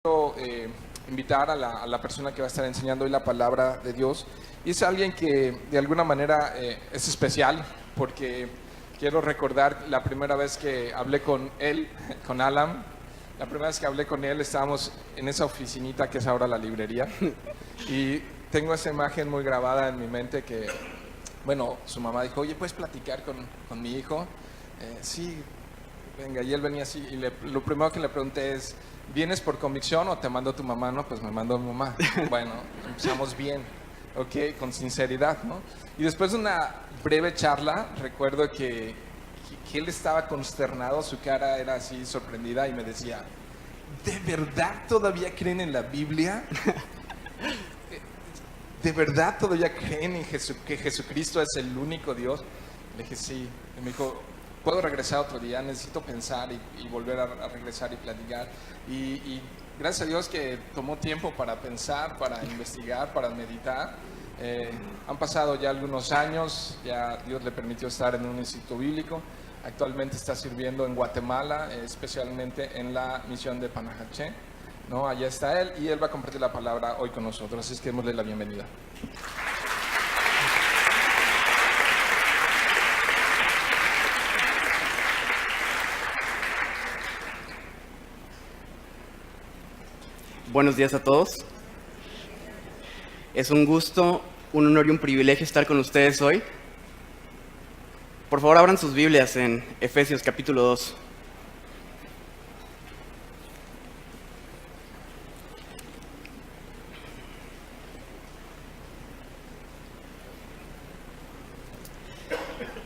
Quiero invitar a la persona que va a estar enseñando hoy la palabra de Dios, y es alguien que de alguna manera es especial, porque quiero recordar la primera vez que hablé con él, con Alan. La primera vez que hablé con él estábamos en esa oficinita que es ahora la librería, y tengo esa imagen muy grabada en mi mente que, bueno, su mamá dijo: oye, ¿puedes platicar con mi hijo? Sí, venga. Y él venía así, y lo primero que le pregunté es: ¿vienes por convicción o te mandó tu mamá? No, pues me mandó mi mamá. Bueno, empezamos bien, ok, con sinceridad, ¿no? Y después de una breve charla, recuerdo que él estaba consternado, su cara era así sorprendida, y me decía: ¿de verdad todavía creen en la Biblia? ¿De verdad todavía creen en que Jesucristo es el único Dios? Le dije: sí. Y me dijo: ¿puedo regresar otro día? Necesito pensar y volver a regresar y platicar. Y gracias a Dios que tomó tiempo para pensar, para investigar, para meditar. Han pasado ya algunos años, ya Dios le permitió estar en un instituto bíblico. Actualmente está sirviendo en Guatemala, especialmente en la misión de Panajaché, ¿no? Allá está él, y él va a compartir la palabra hoy con nosotros, así es que démosle la bienvenida. Buenos días a todos. Es un gusto, un honor y un privilegio estar con ustedes hoy. Por favor, abran sus Biblias en Efesios capítulo 2.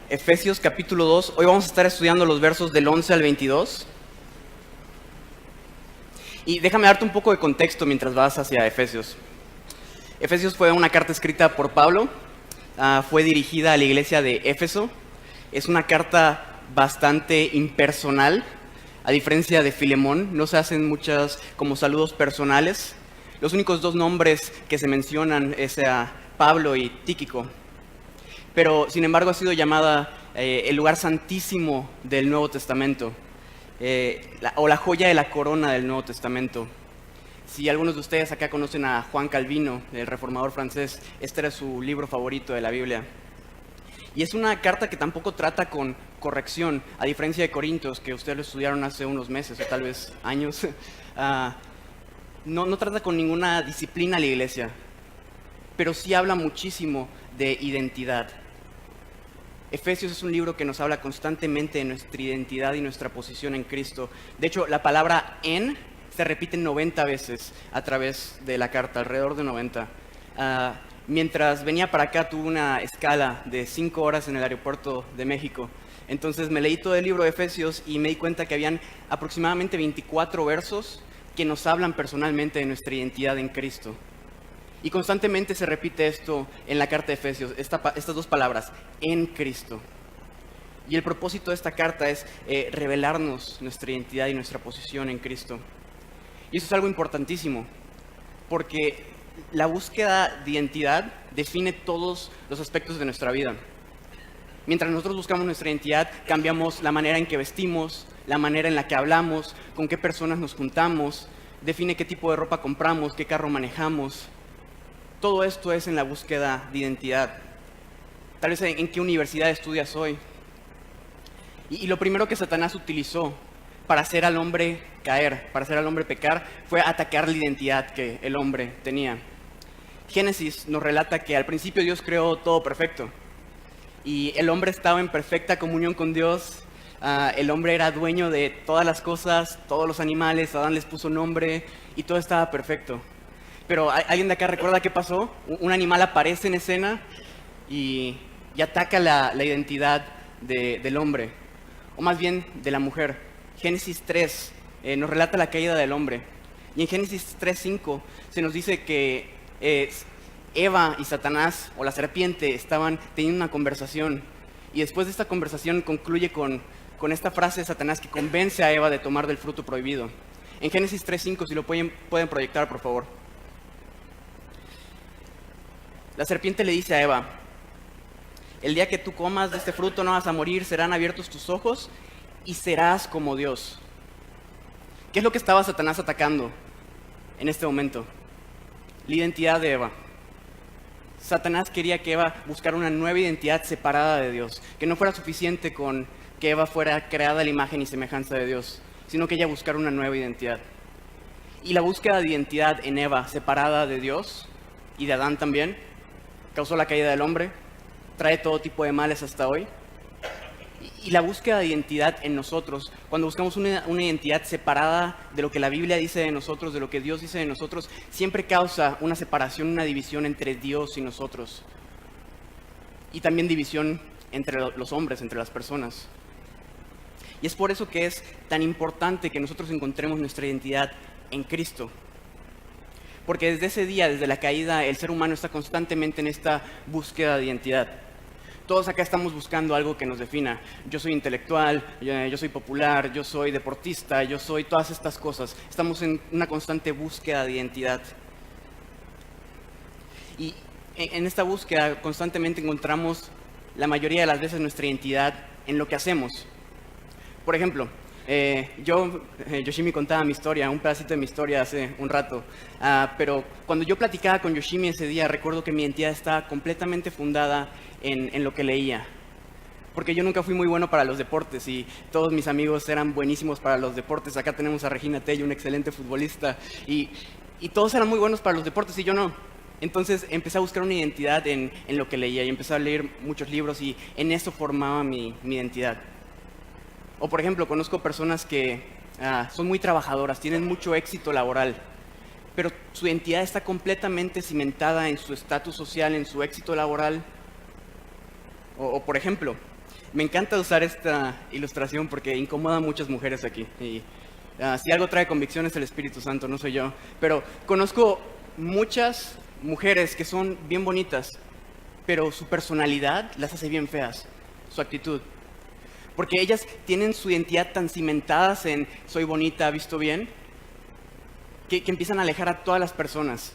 Efesios capítulo 2. Hoy vamos a estar estudiando los versos del 11 al 22. Y déjame darte un poco de contexto mientras vas hacia Efesios. Efesios fue una carta escrita por Pablo. Fue dirigida a la iglesia de Éfeso. Es una carta bastante impersonal. A diferencia de Filemón, no se hacen muchas como saludos personales. Los únicos dos nombres que se mencionan es a Pablo y Tíquico. Pero, sin embargo, ha sido llamada el lugar santísimo del Nuevo Testamento, o la joya de la corona del Nuevo Testamento. Si algunos de ustedes acá conocen a Juan Calvino, el reformador francés, este era su libro favorito de la Biblia. Y es una carta que tampoco trata con corrección, a diferencia de Corintios, que ustedes lo estudiaron hace unos meses o tal vez años. No trata con ninguna disciplina a la iglesia, pero sí habla muchísimo de identidad. Efesios es un libro que nos habla constantemente de nuestra identidad y nuestra posición en Cristo. De hecho, la palabra "en" se repite 90 veces a través de la carta, alrededor de 90. Mientras venía para acá tuve una escala de 5 horas en el aeropuerto de México. Entonces me leí todo el libro de Efesios y me di cuenta que habían aproximadamente 24 versos que nos hablan personalmente de nuestra identidad en Cristo. Y constantemente se repite esto en la carta de Efesios, estas dos palabras: en Cristo. Y el propósito de esta carta es revelarnos nuestra identidad y nuestra posición en Cristo. Y eso es algo importantísimo, porque la búsqueda de identidad define todos los aspectos de nuestra vida. Mientras nosotros buscamos nuestra identidad, cambiamos la manera en que vestimos, la manera en la que hablamos, con qué personas nos juntamos, define qué tipo de ropa compramos, qué carro manejamos. Todo esto es en la búsqueda de identidad. Tal vez en qué universidad estudias hoy. Y lo primero que Satanás utilizó para hacer al hombre caer, para hacer al hombre pecar, fue atacar la identidad que el hombre tenía. Génesis nos relata que al principio Dios creó todo perfecto. Y el hombre estaba en perfecta comunión con Dios. El hombre era dueño de todas las cosas, todos los animales. Adán les puso nombre y todo estaba perfecto. Pero ¿alguien de acá recuerda qué pasó? Un animal aparece en escena y ataca la identidad del hombre, o más bien de la mujer. Génesis 3 nos relata la caída del hombre. Y en Génesis 3:5 se nos dice que Eva y Satanás, o la serpiente, estaban teniendo una conversación. Y después de esta conversación concluye con esta frase de Satanás que convence a Eva de tomar del fruto prohibido. En Génesis 3:5, si lo pueden proyectar, por favor. La serpiente le dice a Eva: el día que tú comas de este fruto no vas a morir, serán abiertos tus ojos y serás como Dios. ¿Qué es lo que estaba Satanás atacando? en este momento. La identidad de Eva. Satanás quería que Eva buscara una nueva identidad separada de Dios, que no fuera suficiente con que Eva fuera creada a la imagen y semejanza de Dios, sino que ella buscara una nueva identidad. Y la búsqueda de identidad en Eva, separada de Dios y de Adán también, causó la caída del hombre, trae todo tipo de males hasta hoy. Y la búsqueda de identidad en nosotros, cuando buscamos una identidad separada de lo que la Biblia dice de nosotros, de lo que Dios dice de nosotros, siempre causa una separación, una división entre Dios y nosotros. Y también división entre los hombres, entre las personas. Y es por eso que es tan importante que nosotros encontremos nuestra identidad en Cristo. Porque desde ese día, desde la caída, el ser humano está constantemente en esta búsqueda de identidad. Todos acá estamos buscando algo que nos defina. Yo soy intelectual, yo soy popular, yo soy deportista, yo soy todas estas cosas. Estamos en una constante búsqueda de identidad. Y en esta búsqueda constantemente encontramos la mayoría de las veces nuestra identidad en lo que hacemos. Por ejemplo, Yoshimi contaba mi historia, un pedacito de mi historia hace un rato, pero cuando yo platicaba con Yoshimi ese día, recuerdo que mi identidad estaba completamente fundada en lo que leía. Porque yo nunca fui muy bueno para los deportes y todos mis amigos eran buenísimos para los deportes. Acá tenemos a Regina Tello, un excelente futbolista, y todos eran muy buenos para los deportes y yo no. Entonces empecé a buscar una identidad en lo que leía y empecé a leer muchos libros y en eso formaba mi identidad. O por ejemplo, conozco personas que son muy trabajadoras, tienen mucho éxito laboral, pero su identidad está completamente cimentada en su estatus social, en su éxito laboral. O por ejemplo, me encanta usar esta ilustración porque incomoda a muchas mujeres aquí. Y si algo trae convicción es el Espíritu Santo, no soy yo. Pero conozco muchas mujeres que son bien bonitas, pero su personalidad las hace bien feas, su actitud. Porque ellas tienen su identidad tan cimentadas en soy bonita, visto bien, que empiezan a alejar a todas las personas.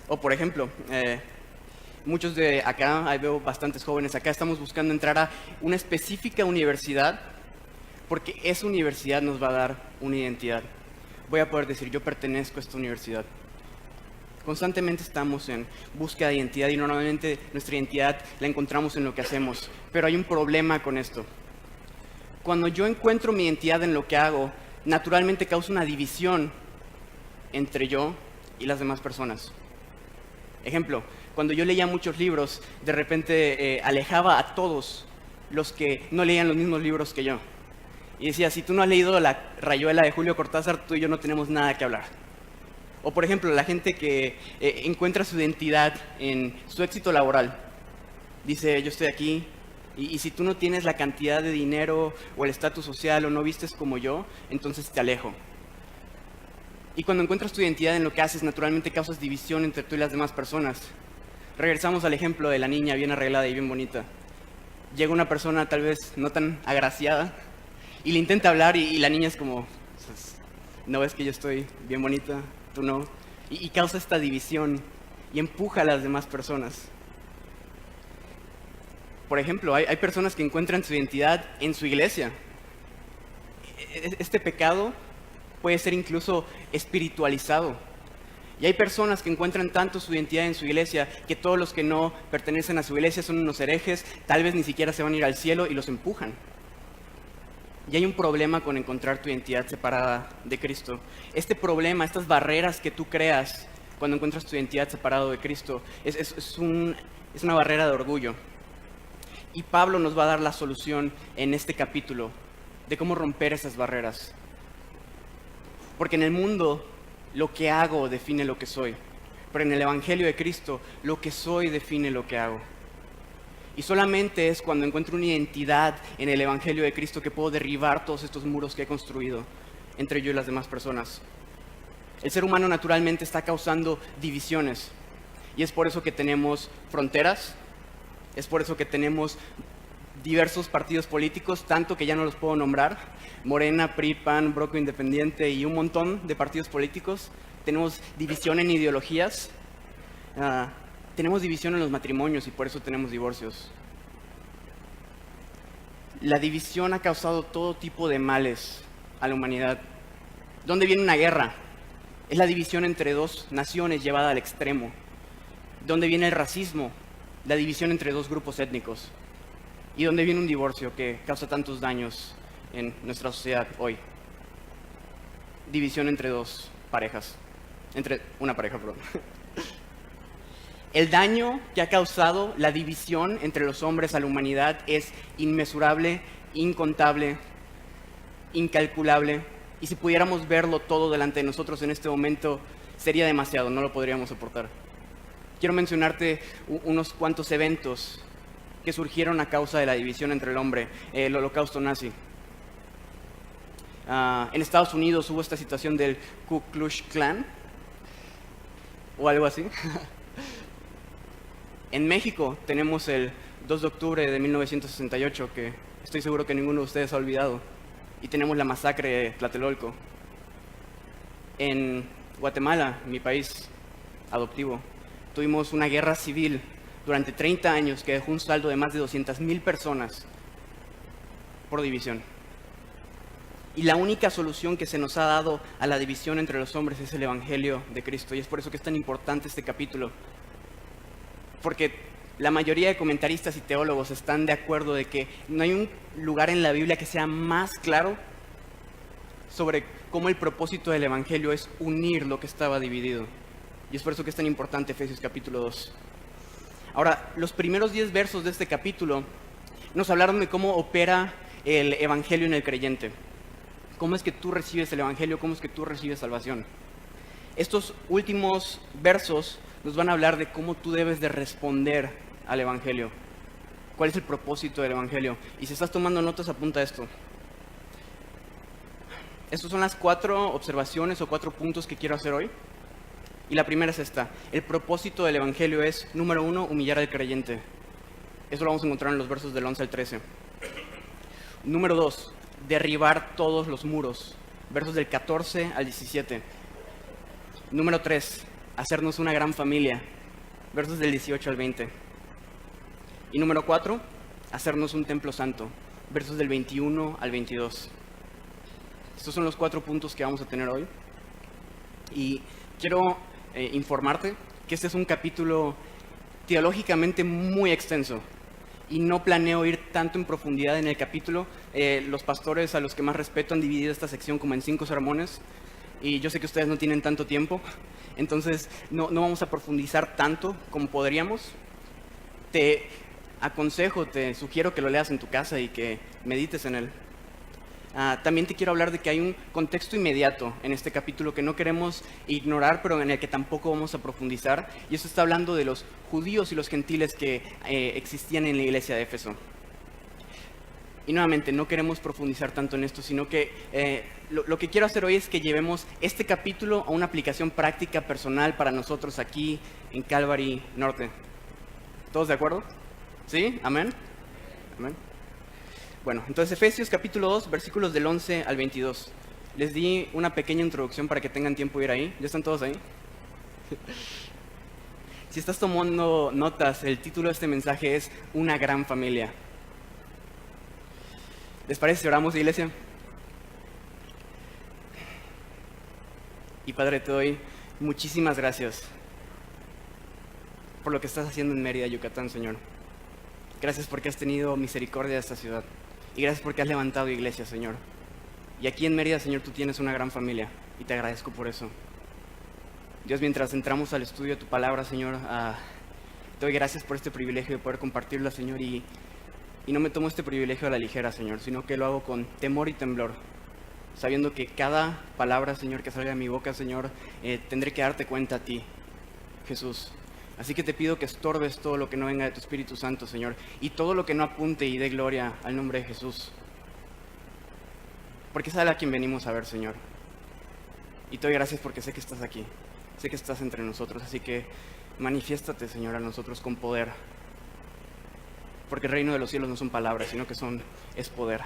O por ejemplo, muchos de acá, ahí veo bastantes jóvenes acá, estamos buscando entrar a una específica universidad porque esa universidad nos va a dar una identidad. Voy a poder decir, yo pertenezco a esta universidad. Constantemente estamos en búsqueda de identidad y normalmente nuestra identidad la encontramos en lo que hacemos. Pero hay un problema con esto. Cuando yo encuentro mi identidad en lo que hago, naturalmente causa una división entre yo y las demás personas. Ejemplo, cuando yo leía muchos libros, de repente alejaba a todos los que no leían los mismos libros que yo. Y decía, si tú no has leído La Rayuela de Julio Cortázar, tú y yo no tenemos nada que hablar. O por ejemplo, la gente que encuentra su identidad en su éxito laboral. Dice, yo estoy aquí, y si tú no tienes la cantidad de dinero o el estatus social o no vistes como yo, entonces te alejo. Y cuando encuentras tu identidad en lo que haces, naturalmente causas división entre tú y las demás personas. Regresamos al ejemplo de la niña bien arreglada y bien bonita. Llega una persona tal vez no tan agraciada y le intenta hablar y la niña es como, ¿no ves que yo estoy bien bonita? Tú no. Y causa esta división y empuja a las demás personas. Por ejemplo, hay personas que encuentran su identidad en su iglesia. Este pecado puede ser incluso espiritualizado. Y hay personas que encuentran tanto su identidad en su iglesia que todos los que no pertenecen a su iglesia son unos herejes, tal vez ni siquiera se van a ir al cielo y los empujan. Y hay un problema con encontrar tu identidad separada de Cristo. Este problema, estas barreras que tú creas cuando encuentras tu identidad separada de Cristo, es una barrera de orgullo. Y Pablo nos va a dar la solución en este capítulo de cómo romper esas barreras. Porque en el mundo lo que hago define lo que soy, pero en el Evangelio de Cristo lo que soy define lo que hago. Y solamente es cuando encuentro una identidad en el Evangelio de Cristo que puedo derribar todos estos muros que he construido entre yo y las demás personas. El ser humano naturalmente está causando divisiones y es por eso que tenemos fronteras, es por eso que tenemos diversos partidos políticos, tanto que ya no los puedo nombrar, Morena, PRI, PAN, Bloque Independiente y un montón de partidos políticos. Tenemos división en ideologías, tenemos división en los matrimonios y por eso tenemos divorcios. La división ha causado todo tipo de males a la humanidad ¿Dónde viene una guerra? Es la división entre dos naciones llevada al extremo. ¿Dónde viene el racismo? La división entre dos grupos étnicos. ¿Y dónde viene un divorcio que causa tantos daños en nuestra sociedad hoy? División entre dos parejas. Entre una pareja, perdón. El daño que ha causado la división entre los hombres a la humanidad es inmesurable, incontable, incalculable. Y si pudiéramos verlo todo delante de nosotros en este momento, sería demasiado, no lo podríamos soportar. Quiero mencionarte unos cuantos eventos que surgieron a causa de la división entre el hombre, el holocausto nazi. En Estados Unidos hubo esta situación del Ku Klux Klan, o algo así. En México tenemos el 2 de octubre de 1968, que estoy seguro que ninguno de ustedes ha olvidado. Y tenemos la masacre de Tlatelolco. En Guatemala, mi país adoptivo, tuvimos una guerra civil durante 30 años que dejó un saldo de más de 200,000 personas por división. Y la única solución que se nos ha dado a la división entre los hombres es el Evangelio de Cristo. Y es por eso que es tan importante este capítulo. Porque la mayoría de comentaristas y teólogos están de acuerdo de que no hay un lugar en la Biblia que sea más claro sobre cómo el propósito del Evangelio es unir lo que estaba dividido. Y es por eso que es tan importante Efesios capítulo 2. Ahora, los primeros 10 versos de este capítulo nos hablaron de cómo opera el Evangelio en el creyente. Cómo es que tú recibes el Evangelio, cómo es que tú recibes salvación. Estos últimos versos nos van a hablar de cómo tú debes de responder al Evangelio. ¿Cuál es el propósito del Evangelio? Y si estás tomando notas, apunta esto. Estas son las 4 observaciones o 4 puntos que quiero hacer hoy. Y la primera es esta. El propósito del Evangelio es, número 1, humillar al creyente. Eso lo vamos a encontrar en los versos del 11 al 13. Número 2, derribar todos los muros. Versos del 14 al 17. Número 3, hacernos una gran familia. Versos del 18 al 20. Y número 4, hacernos un templo santo. Versos del 21 al 22. Estos son los 4 puntos que vamos a tener hoy. Y quiero informarte que este es un capítulo teológicamente muy extenso. Y no planeo ir tanto en profundidad en el capítulo. Los pastores a los que más respeto han dividido esta sección como en 5 sermones. Y yo sé que ustedes no tienen tanto tiempo. Entonces no vamos a profundizar tanto como podríamos. Te aconsejo, te sugiero que lo leas en tu casa y que medites en él. También te quiero hablar de que hay un contexto inmediato en este capítulo que no queremos ignorar, pero en el que tampoco vamos a profundizar. Y eso está hablando de los judíos y los gentiles que existían en la iglesia de Éfeso. Y nuevamente, no queremos profundizar tanto en esto, sino que lo que quiero hacer hoy es que llevemos este capítulo a una aplicación práctica personal para nosotros aquí en Calvary Norte. ¿Todos de acuerdo? ¿Sí? ¿Amén? ¿Amén? Bueno, entonces Efesios capítulo 2, versículos del 11 al 22. Les di una pequeña introducción para que tengan tiempo de ir ahí. ¿Ya están todos ahí? Si estás tomando notas, el título de este mensaje es Una gran familia. ¿Les parece si oramos, iglesia? Y Padre, te doy muchísimas gracias por lo que estás haciendo en Mérida, Yucatán, Señor. Gracias porque has tenido misericordia de esta ciudad. Y gracias porque has levantado iglesia, Señor. Y aquí en Mérida, Señor, tú tienes una gran familia. Y te agradezco por eso. Dios, mientras entramos al estudio de tu palabra, Señor, te doy gracias por este privilegio de poder compartirla, Señor. Y no me tomo este privilegio a la ligera, Señor, sino que lo hago con temor y temblor. Sabiendo que cada palabra, Señor, que salga de mi boca, Señor, tendré que darte cuenta a ti, Jesús. Así que te pido que estorbes todo lo que no venga de tu Espíritu Santo, Señor, y todo lo que no apunte y dé gloria al nombre de Jesús. Porque es a quien venimos a ver, Señor. Y te doy gracias porque sé que estás aquí, sé que estás entre nosotros, así que manifiéstate, Señor, a nosotros con poder. Porque el reino de los cielos no son palabras, sino que es poder.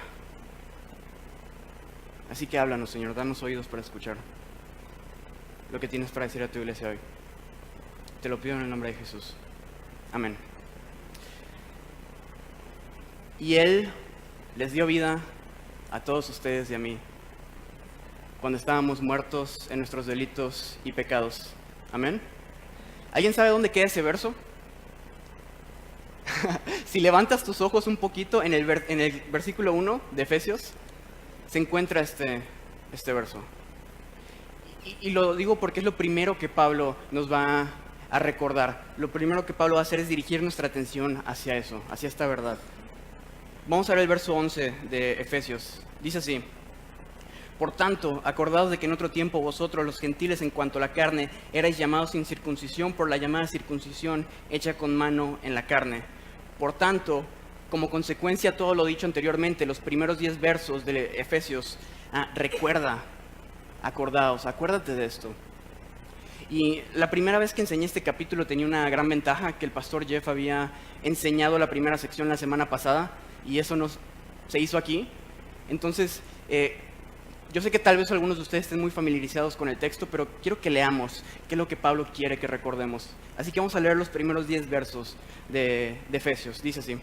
Así que háblanos, Señor, danos oídos para escuchar lo que tienes para decir a tu iglesia hoy. Te lo pido en el nombre de Jesús. Amén. Y Él les dio vida a todos ustedes y a mí, cuando estábamos muertos en nuestros delitos y pecados. Amén. ¿Alguien sabe dónde queda ese verso? Si levantas tus ojos un poquito en el versículo 1 de Efesios, se encuentra este verso. Y lo digo porque es lo primero que Pablo nos va a recordar. Lo primero que Pablo va a hacer es dirigir nuestra atención hacia eso, hacia esta verdad. Vamos a ver el verso 11 de Efesios. Dice así: por tanto, acordaos de que en otro tiempo vosotros, los gentiles en cuanto a la carne, erais llamados sin circuncisión por la llamada circuncisión hecha con mano en la carne. Por tanto, como consecuencia de todo lo dicho anteriormente, los primeros 10 versos de Efesios, recuerda, acordaos, acuérdate de esto. Y la primera vez que enseñé este capítulo tenía una gran ventaja, que el pastor Jeff había enseñado la primera sección la semana pasada, y eso se hizo aquí. Entonces, yo sé que tal vez algunos de ustedes estén muy familiarizados con el texto, pero quiero que leamos qué es lo que Pablo quiere que recordemos. Así que vamos a leer los primeros 10 versos de Efesios. Dice así: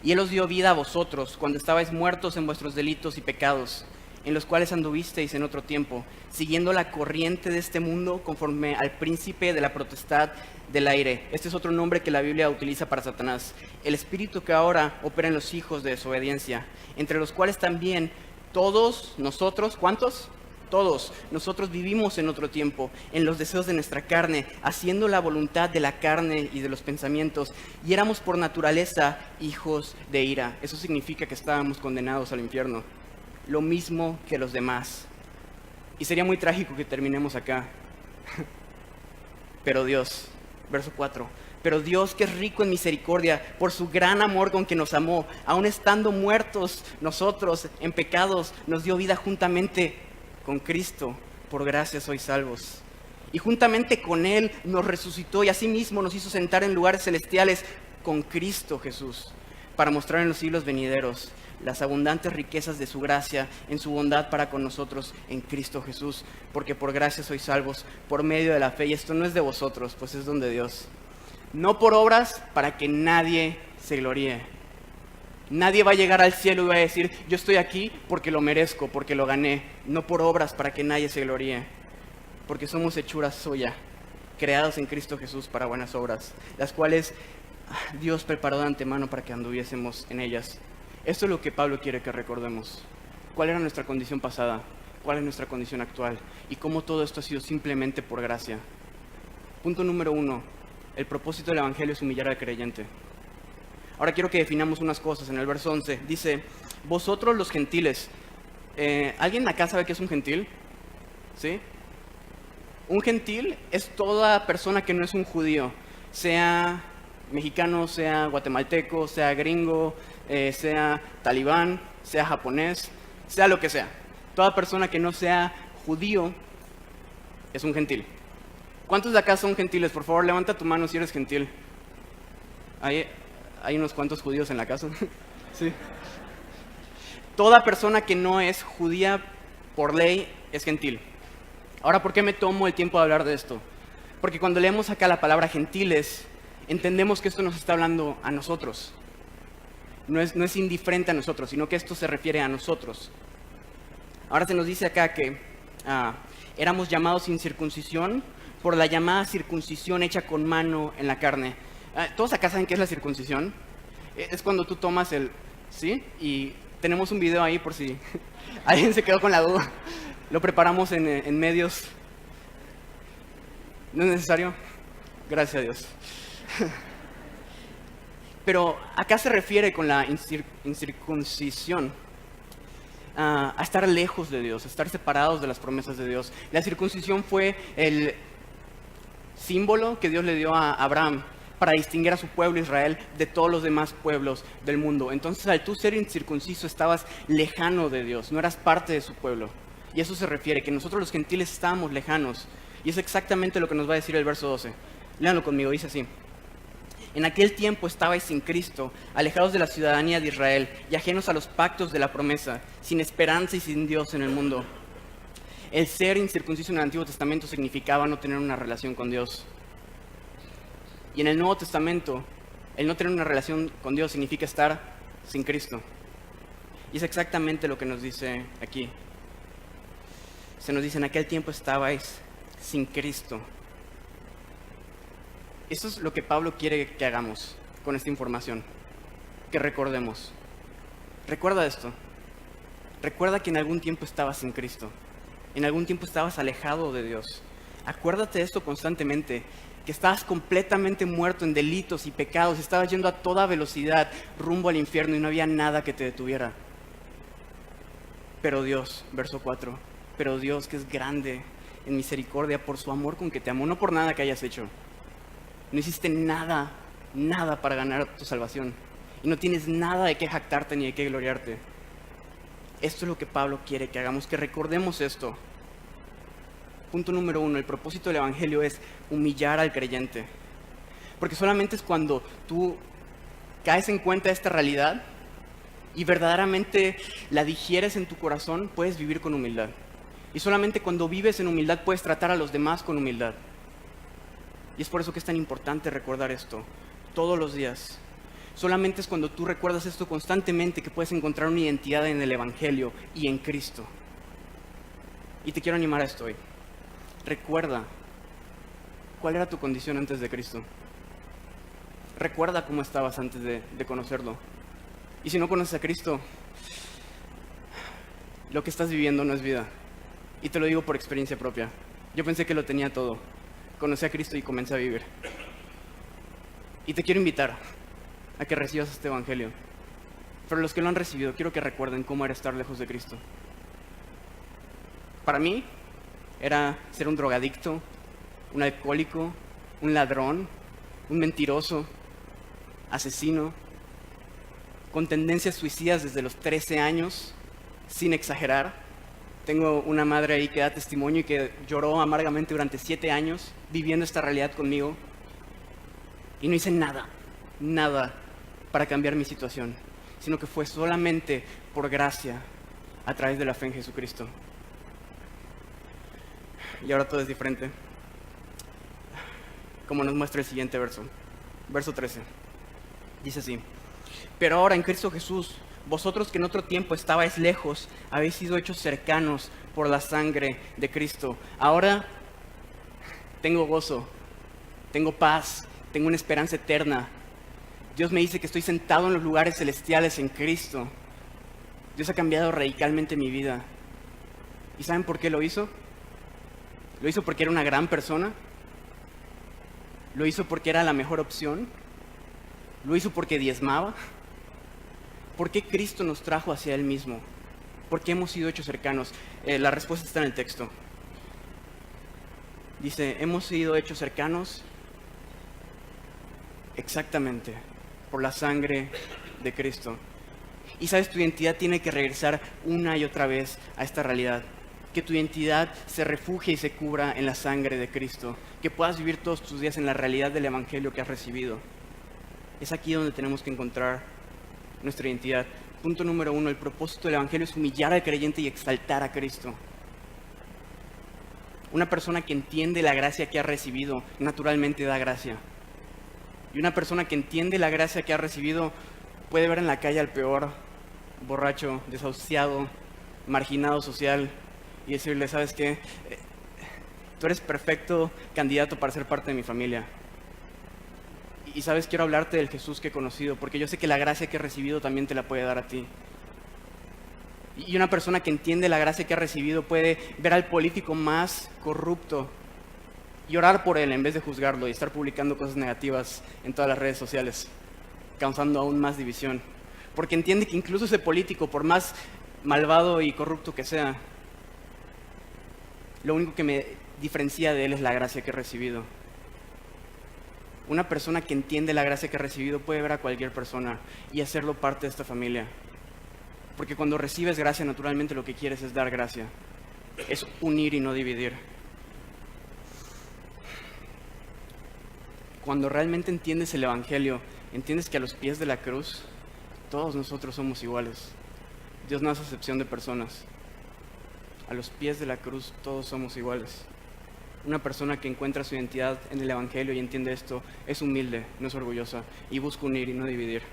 y Él os dio vida a vosotros cuando estabais muertos en vuestros delitos y pecados, en los cuales anduvisteis en otro tiempo, siguiendo la corriente de este mundo conforme al príncipe de la potestad del aire. Este es otro nombre que la Biblia utiliza para Satanás. El espíritu que ahora opera en los hijos de desobediencia, entre los cuales también todos nosotros, ¿cuántos? Todos nosotros vivimos en otro tiempo, en los deseos de nuestra carne, haciendo la voluntad de la carne y de los pensamientos, y éramos por naturaleza hijos de ira. Eso significa que estábamos condenados al infierno, lo mismo que los demás. Y sería muy trágico que terminemos acá. Pero Dios, verso 4, pero Dios, que es rico en misericordia, por su gran amor con que nos amó, aun estando muertos nosotros en pecados, nos dio vida juntamente con Cristo. Por gracia sois salvos. Y juntamente con Él nos resucitó y asimismo nos hizo sentar en lugares celestiales con Cristo Jesús, para mostrar en los siglos venideros las abundantes riquezas de su gracia en su bondad para con nosotros en Cristo Jesús. Porque por gracia sois salvos por medio de la fe, y esto no es de vosotros, pues es don de Dios. No por obras, para que nadie se gloríe. Nadie va a llegar al cielo y va a decir: yo estoy aquí porque lo merezco, porque lo gané. No por obras, para que nadie se gloríe. Porque somos hechura suya, creados en Cristo Jesús para buenas obras, las cuales Dios preparó de antemano para que anduviésemos en ellas. Esto es lo que Pablo quiere que recordemos. ¿Cuál era nuestra condición pasada? ¿Cuál es nuestra condición actual? Y cómo todo esto ha sido simplemente por gracia. Punto número 1. El propósito del Evangelio es humillar al creyente. Ahora quiero que definamos unas cosas. En el verso 11 dice: vosotros los gentiles. ¿Alguien acá sabe qué es un gentil? ¿Sí? Un gentil es toda persona que no es un judío, sea mexicano, sea guatemalteco, sea gringo, sea talibán, sea japonés, sea lo que sea. Toda persona que no sea judío es un gentil. ¿Cuántos de acá son gentiles? Por favor, levanta tu mano si eres gentil. Hay unos cuantos judíos en la casa. Sí. Toda persona que no es judía por ley es gentil. Ahora, ¿por qué me tomo el tiempo de hablar de esto? Porque cuando leemos acá la palabra gentiles, entendemos que esto nos está hablando a nosotros. No es indiferente a nosotros, sino que esto se refiere a nosotros. Ahora se nos dice acá que éramos llamados sin circuncisión por la llamada circuncisión hecha con mano en la carne. ¿Todos acá saben qué es la circuncisión? Es cuando tú tomas ¿sí? Y tenemos un video ahí por si alguien se quedó con la duda. Lo preparamos en medios. ¿No es necesario? Gracias a Dios. Pero acá se refiere con la incircuncisión a estar lejos de Dios, a estar separados de las promesas de Dios. La circuncisión fue el símbolo que Dios le dio a Abraham para distinguir a su pueblo Israel de todos los demás pueblos del mundo. Entonces, al tú ser incircunciso, estabas lejano de Dios, no eras parte de su pueblo. Y eso se refiere, que nosotros los gentiles estábamos lejanos. Y es exactamente lo que nos va a decir el verso 12. Léanlo conmigo, dice así: en aquel tiempo estabais sin Cristo, alejados de la ciudadanía de Israel y ajenos a los pactos de la promesa, sin esperanza y sin Dios en el mundo. El ser incircunciso en el Antiguo Testamento significaba no tener una relación con Dios. Y en el Nuevo Testamento, el no tener una relación con Dios significa estar sin Cristo. Y es exactamente lo que nos dice aquí. Se nos dice, en aquel tiempo estabais sin Cristo. Eso es lo que Pablo quiere que hagamos con esta información, que recordemos. Recuerda esto. Recuerda que en algún tiempo estabas sin Cristo. En algún tiempo estabas alejado de Dios. Acuérdate de esto constantemente, que estabas completamente muerto en delitos y pecados, estabas yendo a toda velocidad rumbo al infierno y no había nada que te detuviera. Pero Dios, verso 4, pero Dios, que es grande en misericordia por su amor con que te amó, no por nada que hayas hecho. No hiciste nada para ganar tu salvación. Y no tienes nada de qué jactarte ni de qué gloriarte. Esto es lo que Pablo quiere que hagamos, que recordemos esto. Punto número 1, el propósito del Evangelio es humillar al creyente. Porque solamente es cuando tú caes en cuenta de esta realidad y verdaderamente la digieres en tu corazón, puedes vivir con humildad. Y solamente cuando vives en humildad puedes tratar a los demás con humildad. Y es por eso que es tan importante recordar esto todos los días. Solamente es cuando tú recuerdas esto constantemente que puedes encontrar una identidad en el Evangelio y en Cristo. Y te quiero animar a esto hoy. Recuerda cuál era tu condición antes de Cristo. Recuerda cómo estabas antes de conocerlo. Y si no conoces a Cristo, lo que estás viviendo no es vida. Y te lo digo por experiencia propia. Yo pensé que lo tenía todo. Conocí a Cristo y comencé a vivir. Y te quiero invitar a que recibas este Evangelio. Pero los que lo han recibido, quiero que recuerden cómo era estar lejos de Cristo. Para mí, era ser un drogadicto, un alcohólico, un ladrón, un mentiroso, asesino, con tendencias suicidas desde los 13 años, sin exagerar. Tengo una madre ahí que da testimonio y que lloró amargamente durante 7 años viviendo esta realidad conmigo. Y no hice nada para cambiar mi situación, sino que fue solamente por gracia a través de la fe en Jesucristo. Y ahora todo es diferente, como nos muestra el siguiente verso, verso 13. Dice así: pero ahora en Cristo Jesús, vosotros que en otro tiempo estabais lejos, habéis sido hechos cercanos por la sangre de Cristo. Ahora tengo gozo, tengo paz, tengo una esperanza eterna. Dios me dice que estoy sentado en los lugares celestiales en Cristo. Dios ha cambiado radicalmente mi vida. ¿Y saben por qué lo hizo? ¿Lo hizo porque era una gran persona? ¿Lo hizo porque era la mejor opción? ¿Lo hizo porque diezmaba? ¿Por qué Cristo nos trajo hacia Él mismo? ¿Por qué hemos sido hechos cercanos? La respuesta está en el texto. Dice, hemos sido hechos cercanos exactamente por la sangre de Cristo. Y sabes, tu identidad tiene que regresar una y otra vez a esta realidad. Que tu identidad se refugie y se cubra en la sangre de Cristo. Que puedas vivir todos tus días en la realidad del Evangelio que has recibido. Es aquí donde tenemos que encontrar nuestra identidad. Punto número 1, el propósito del Evangelio es humillar al creyente y exaltar a Cristo. Una persona que entiende la gracia que ha recibido, naturalmente da gracia. Y una persona que entiende la gracia que ha recibido puede ver en la calle al peor borracho, desahuciado, marginado social y decirle, ¿sabes qué? Tú eres perfecto candidato para ser parte de mi familia. Y sabes, quiero hablarte del Jesús que he conocido, porque yo sé que la gracia que he recibido también te la puede dar a ti. Y una persona que entiende la gracia que ha recibido puede ver al político más corrupto y orar por él en vez de juzgarlo y estar publicando cosas negativas en todas las redes sociales, causando aún más división. Porque entiende que incluso ese político, por más malvado y corrupto que sea, lo único que me diferencia de él es la gracia que he recibido. Una persona que entiende la gracia que ha recibido puede ver a cualquier persona y hacerlo parte de esta familia. Porque cuando recibes gracia, naturalmente lo que quieres es dar gracia. Es unir y no dividir. Cuando realmente entiendes el Evangelio, entiendes que a los pies de la cruz, todos nosotros somos iguales. Dios no hace excepción de personas. A los pies de la cruz, todos somos iguales. Una persona que encuentra su identidad en el Evangelio y entiende esto, es humilde, no es orgullosa, y busca unir y no dividir.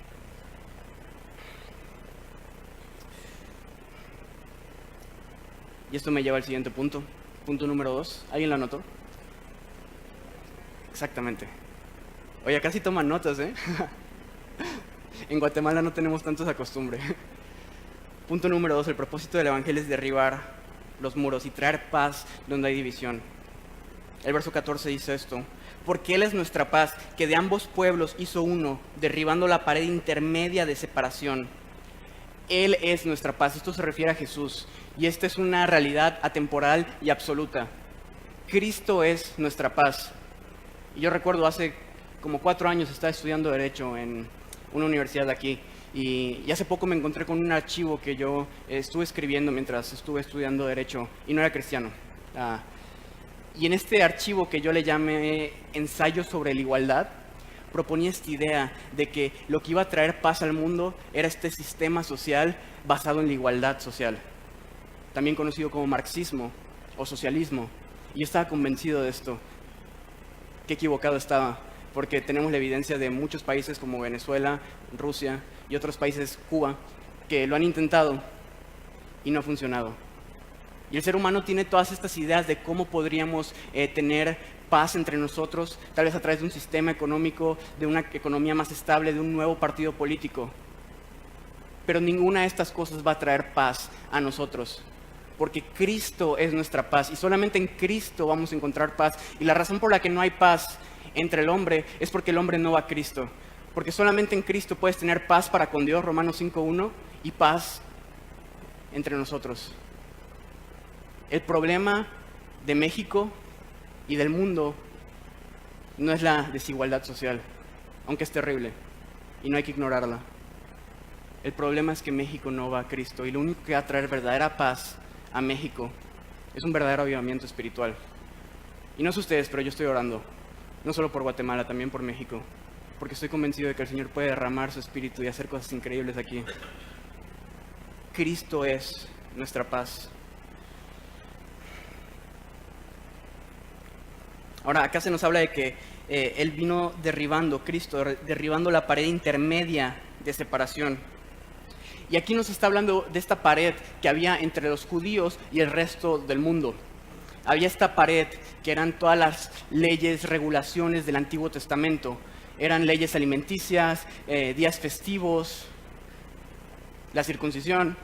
Y esto me lleva al siguiente punto. Punto número 2. ¿Alguien lo anotó? Exactamente. Oye, casi toman notas, ¿eh? En Guatemala no tenemos tanto esa costumbre. Punto número 2. El propósito del Evangelio es derribar los muros y traer paz donde hay división. El verso 14 dice esto: porque Él es nuestra paz, que de ambos pueblos hizo uno, derribando la pared intermedia de separación. Él es nuestra paz. Esto se refiere a Jesús. Y esta es una realidad atemporal y absoluta. Cristo es nuestra paz. Y yo recuerdo hace como 4 años estaba estudiando Derecho en una universidad de aquí. Y hace poco me encontré con un archivo que yo estuve escribiendo mientras estuve estudiando Derecho. Y no era cristiano. Y en este archivo que yo le llamé Ensayo sobre la Igualdad, proponía esta idea de que lo que iba a traer paz al mundo era este sistema social basado en la igualdad social, también conocido como marxismo o socialismo. Y yo estaba convencido de esto. Qué equivocado estaba, porque tenemos la evidencia de muchos países como Venezuela, Rusia y otros países, Cuba, que lo han intentado y no ha funcionado. Y el ser humano tiene todas estas ideas de cómo podríamos tener paz entre nosotros, tal vez a través de un sistema económico, de una economía más estable, de un nuevo partido político. Pero ninguna de estas cosas va a traer paz a nosotros, porque Cristo es nuestra paz y solamente en Cristo vamos a encontrar paz. Y la razón por la que no hay paz entre el hombre es porque el hombre no va a Cristo, porque solamente en Cristo puedes tener paz para con Dios, Romanos 5:1, y paz entre nosotros. El problema de México y del mundo no es la desigualdad social, aunque es terrible y no hay que ignorarla. El problema es que México no va a Cristo y lo único que va a traer verdadera paz a México es un verdadero avivamiento espiritual. Y no sé ustedes, pero yo estoy orando, no solo por Guatemala, también por México, porque estoy convencido de que el Señor puede derramar su espíritu y hacer cosas increíbles aquí. Cristo es nuestra paz. Ahora, acá se nos habla de que Él vino derribando, Cristo, derribando la pared intermedia de separación. Y aquí nos está hablando de esta pared que había entre los judíos y el resto del mundo. Había esta pared que eran todas las leyes, regulaciones del Antiguo Testamento. Eran leyes alimenticias, días festivos, la circuncisión.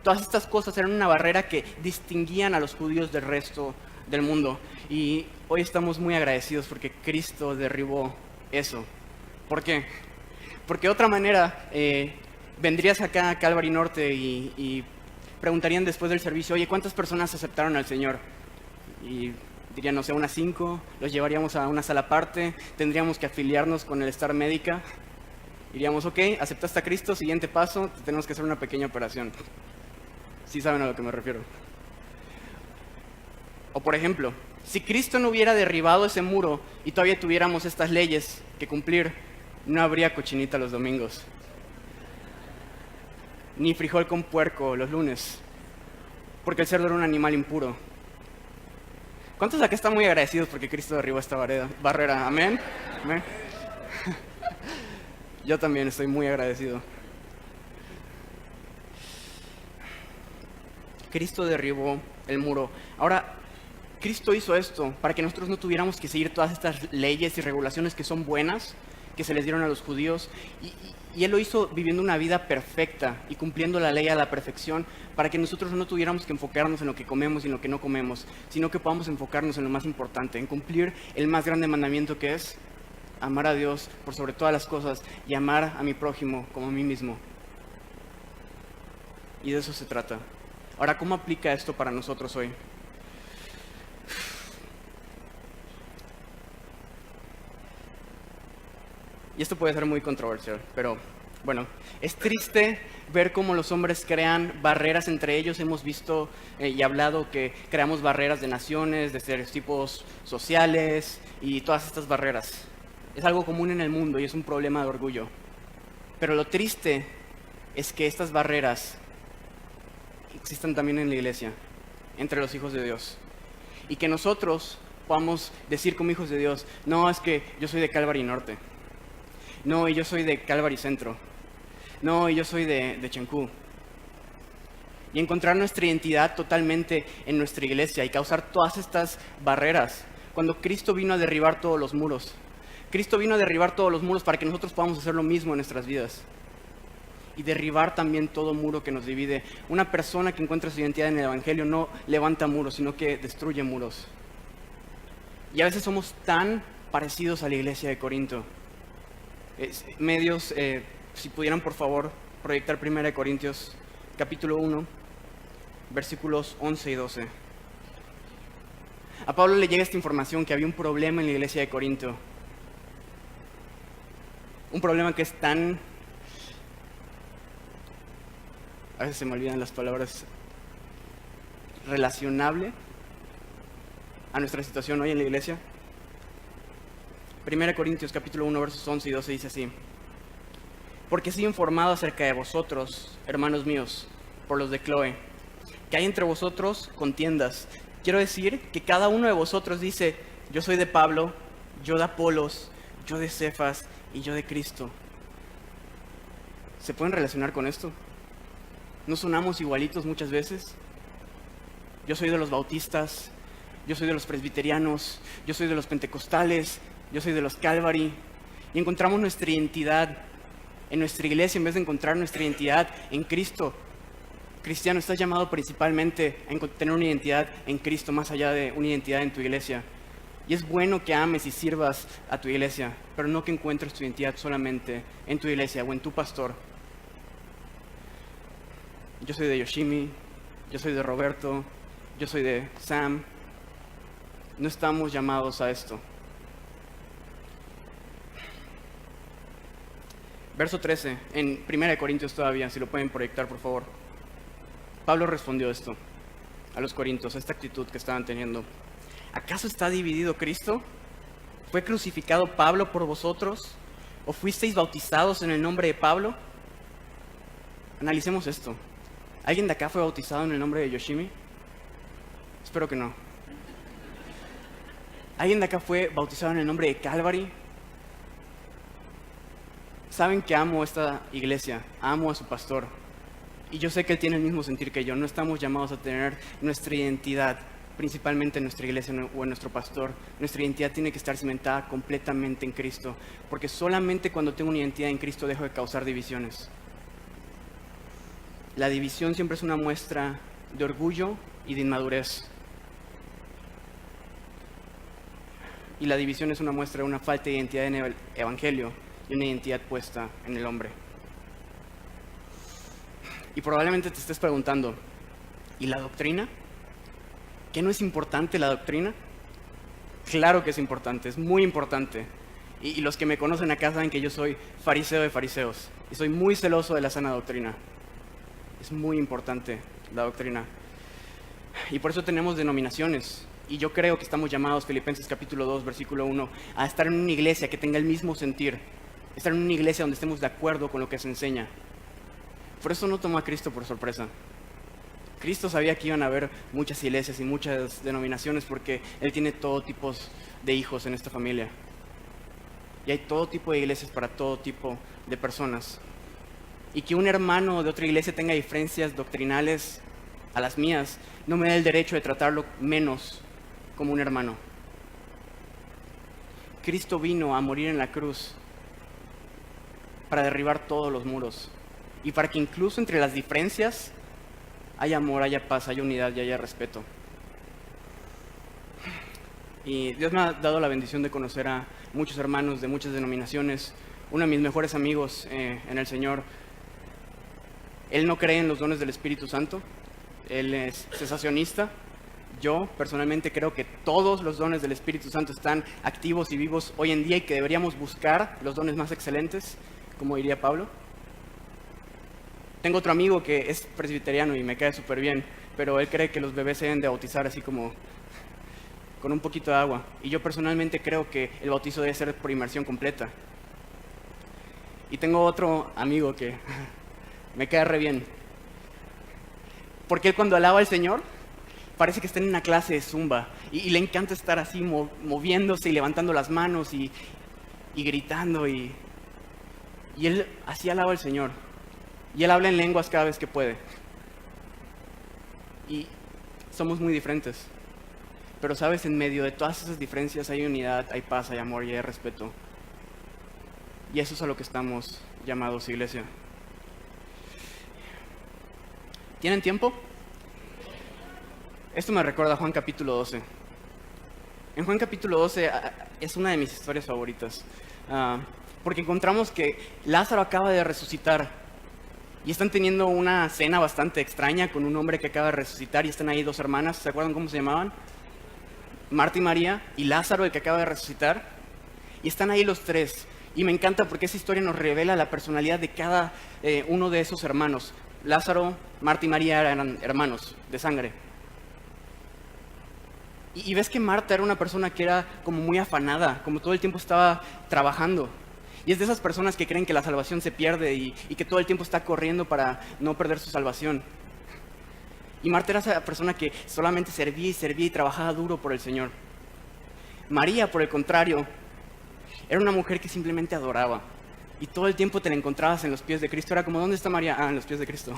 Todas estas cosas eran una barrera que distinguían a los judíos del resto del mundo. Y hoy estamos muy agradecidos porque Cristo derribó eso. ¿Por qué? Porque de otra manera vendrías acá a Calvary Norte y preguntarían después del servicio: oye, ¿cuántas personas aceptaron al Señor? Y dirían, no sé, unas 5, los llevaríamos a una sala aparte, tendríamos que afiliarnos con el Star Médica. Diríamos, ok, aceptaste a Cristo, siguiente paso, tenemos que hacer una pequeña operación. ¿Sí saben a lo que me refiero? O por ejemplo, si Cristo no hubiera derribado ese muro y todavía tuviéramos estas leyes que cumplir, no habría cochinita los domingos, ni frijol con puerco los lunes, porque el cerdo era un animal impuro. ¿Cuántos de acá están muy agradecidos porque Cristo derribó esta barrera? ¿Amén? ¿Amén? Yo también estoy muy agradecido. Cristo derribó el muro. Ahora, Cristo hizo esto para que nosotros no tuviéramos que seguir todas estas leyes y regulaciones que son buenas, que se les dieron a los judíos. Y Él lo hizo viviendo una vida perfecta y cumpliendo la ley a la perfección, para que nosotros no tuviéramos que enfocarnos en lo que comemos y en lo que no comemos, sino que podamos enfocarnos en lo más importante, en cumplir el más grande mandamiento, que es amar a Dios por sobre todas las cosas y amar a mi prójimo como a mí mismo. Y de eso se trata. Ahora, ¿cómo aplica esto para nosotros hoy? Y esto puede ser muy controversial, pero bueno, es triste ver cómo los hombres crean barreras entre ellos. Hemos visto y hablado que creamos barreras de naciones, de estereotipos sociales y todas estas barreras. Es algo común en el mundo y es un problema de orgullo. Pero lo triste es que estas barreras existen también en la iglesia, entre los hijos de Dios. Y que nosotros podamos decir como hijos de Dios: no, es que yo soy de Calvary Norte. No, y yo soy de Calvary Centro. No, y yo soy de Chancú. y encontrar nuestra identidad totalmente en nuestra iglesia y causar todas estas barreras. Cuando Cristo vino a derribar todos los muros. Cristo vino a derribar todos los muros para que nosotros podamos hacer lo mismo en nuestras vidas. Y derribar también todo muro que nos divide. Una persona que encuentra su identidad en el Evangelio no levanta muros, sino que destruye muros. Y a veces somos tan parecidos a la iglesia de Corinto. Medios, si pudieran por favor proyectar 1 Corintios capítulo 1, versículos 11 y 12. A Pablo le llega esta información que había un problema en la iglesia de Corinto. Un problema que es tan... A veces se me olvidan las palabras. Relacionable a nuestra situación hoy en la iglesia. 1 Corintios capítulo 1, versos 11 y 12 dice así: porque he sido informado acerca de vosotros, hermanos míos, por los de Cloe, que hay entre vosotros contiendas. Quiero decir que cada uno de vosotros dice: yo soy de Pablo, yo de Apolos, yo de Cefas y yo de Cristo. ¿Se pueden relacionar con esto? ¿No sonamos igualitos muchas veces? Yo soy de los bautistas, yo soy de los presbiterianos, yo soy de los pentecostales, yo soy de los Calvary. Y encontramos nuestra identidad en nuestra iglesia en vez de encontrar nuestra identidad en Cristo. Cristiano, estás llamado principalmente a tener una identidad en Cristo más allá de una identidad en tu iglesia. Y es bueno que ames y sirvas a tu iglesia, pero no que encuentres tu identidad solamente en tu iglesia o en tu pastor. Yo soy de Yoshimi, yo soy de Roberto, yo soy de Sam. No estamos llamados a esto. Verso 13, en 1 Corintios todavía, si lo pueden proyectar por favor. Pablo respondió esto a los corintios, a esta actitud que estaban teniendo. ¿Acaso está dividido Cristo? ¿Fue crucificado Pablo por vosotros? ¿O fuisteis bautizados en el nombre de Pablo? Analicemos esto. ¿Alguien de acá fue bautizado en el nombre de Yoshimi? Espero que no. ¿Alguien de acá fue bautizado en el nombre de Calvary? Saben que amo esta iglesia, amo a su pastor. Y yo sé que él tiene el mismo sentir que yo. No estamos llamados a tener nuestra identidad, principalmente en nuestra iglesia o en nuestro pastor. Nuestra identidad tiene que estar cimentada completamente en Cristo. Porque solamente cuando tengo una identidad en Cristo dejo de causar divisiones. La división siempre es una muestra de orgullo y de inmadurez. Y la división es una muestra de una falta de identidad en el Evangelio y una identidad puesta en el hombre. Y probablemente te estés preguntando, ¿y la doctrina? ¿Qué no es importante la doctrina? Claro que es importante, es muy importante. Y los que me conocen acá saben que yo soy fariseo de fariseos y soy muy celoso de la sana doctrina. Es muy importante la doctrina. Y por eso tenemos denominaciones. Y yo creo que estamos llamados, Filipenses capítulo 2, versículo 1, a estar en una iglesia que tenga el mismo sentir. Estar en una iglesia donde estemos de acuerdo con lo que se enseña. Por eso no tomó a Cristo por sorpresa. Cristo sabía que iban a haber muchas iglesias y muchas denominaciones porque Él tiene todo tipo de hijos en esta familia. Y hay todo tipo de iglesias para todo tipo de personas. Y que un hermano de otra iglesia tenga diferencias doctrinales a las mías no me da el derecho de tratarlo menos como un hermano. Cristo vino a morir en la cruz para derribar todos los muros y para que incluso entre las diferencias haya amor, haya paz, haya unidad y haya respeto. Y Dios me ha dado la bendición de conocer a muchos hermanos de muchas denominaciones. Uno de mis mejores amigos en el Señor, él no cree en los dones del Espíritu Santo, él es cesacionista. Yo personalmente creo que todos los dones del Espíritu Santo están activos y vivos hoy en día y que deberíamos buscar los dones más excelentes, como diría Pablo. Tengo otro amigo que es presbiteriano y me cae súper bien, pero él cree que los bebés se deben de bautizar así como con un poquito de agua. Y yo personalmente creo que el bautizo debe ser por inmersión completa. Y tengo otro amigo que me cae re bien, porque él cuando alaba al Señor parece que está en una clase de zumba y le encanta estar así moviéndose y levantando las manos y gritando y él así alaba al Señor y él habla en lenguas cada vez que puede. y somos muy diferentes. Pero sabes, en medio de todas esas diferencias hay unidad, hay paz, hay amor y hay respeto. Y eso es a lo que estamos llamados, iglesia. ¿Tienen tiempo? Esto me recuerda a Juan capítulo 12. En Juan capítulo 12 es una de mis historias favoritas, porque encontramos que Lázaro acaba de resucitar y están teniendo una cena bastante extraña con un hombre que acaba de resucitar y están ahí dos hermanas, ¿se acuerdan cómo se llamaban? Marta y María y Lázaro, el que acaba de resucitar, y están ahí los tres. Y me encanta porque esa historia nos revela la personalidad de cada uno de esos hermanos. Lázaro, Marta y María eran hermanos de sangre. Y ves que Marta era una persona que era como muy afanada, como todo el tiempo estaba trabajando. Y es de esas personas que creen que la salvación se pierde y que todo el tiempo está corriendo para no perder su salvación. Y Marta era esa persona que solamente servía y trabajaba duro por el Señor. María, por el contrario, era una mujer que simplemente adoraba. Y todo el tiempo te la encontrabas en los pies de Cristo. Era como, ¿dónde está María? En los pies de Cristo.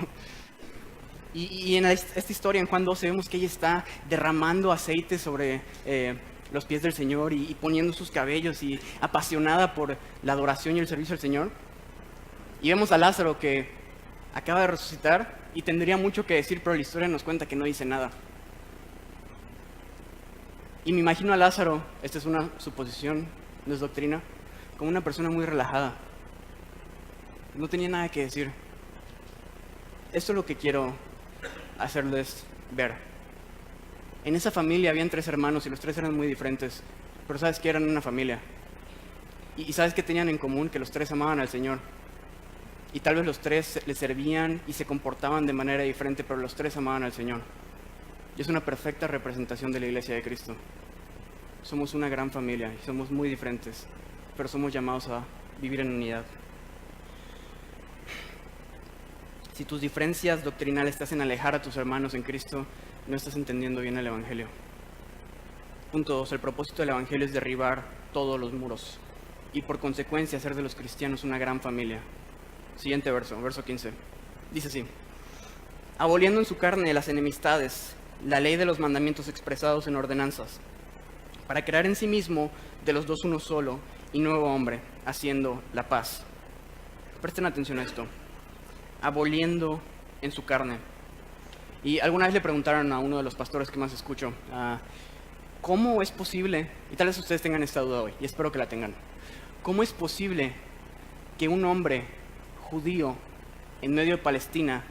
Y en esta historia, en Juan 12, vemos que ella está derramando aceite sobre los pies del Señor y poniendo sus cabellos y apasionada por la adoración y el servicio al Señor. Y vemos a Lázaro que acaba de resucitar y tendría mucho que decir, pero la historia nos cuenta que no dice nada. Y me imagino a Lázaro, esta es una suposición, no es doctrina, como una persona muy relajada. No tenía nada que decir. Esto es lo que quiero hacerles ver. En esa familia habían 3 hermanos y los 3 eran muy diferentes, pero ¿sabes qué? Eran una familia. Y ¿sabes qué tenían en común? Que los 3 amaban al Señor. Y tal vez los 3 le servían y se comportaban de manera diferente, pero los 3 amaban al Señor. Y es una perfecta representación de la iglesia de Cristo. Somos una gran familia y somos muy diferentes, pero somos llamados a vivir en unidad. Si tus diferencias doctrinales te hacen alejar a tus hermanos en Cristo, no estás entendiendo bien el Evangelio. Punto 2. El propósito del Evangelio es derribar todos los muros y por consecuencia hacer de los cristianos una gran familia. Siguiente verso, verso 15. Dice así: aboliendo en su carne las enemistades, la ley de los mandamientos expresados en ordenanzas, para crear en sí mismo de los dos uno solo y nuevo hombre, haciendo la paz. Presten atención a esto. Aboliendo en su carne. Y alguna vez le preguntaron a uno de los pastores que más escucho, ¿cómo es posible? Y tal vez ustedes tengan esta duda hoy, y espero que la tengan. ¿Cómo es posible que un hombre judío en medio de Palestina,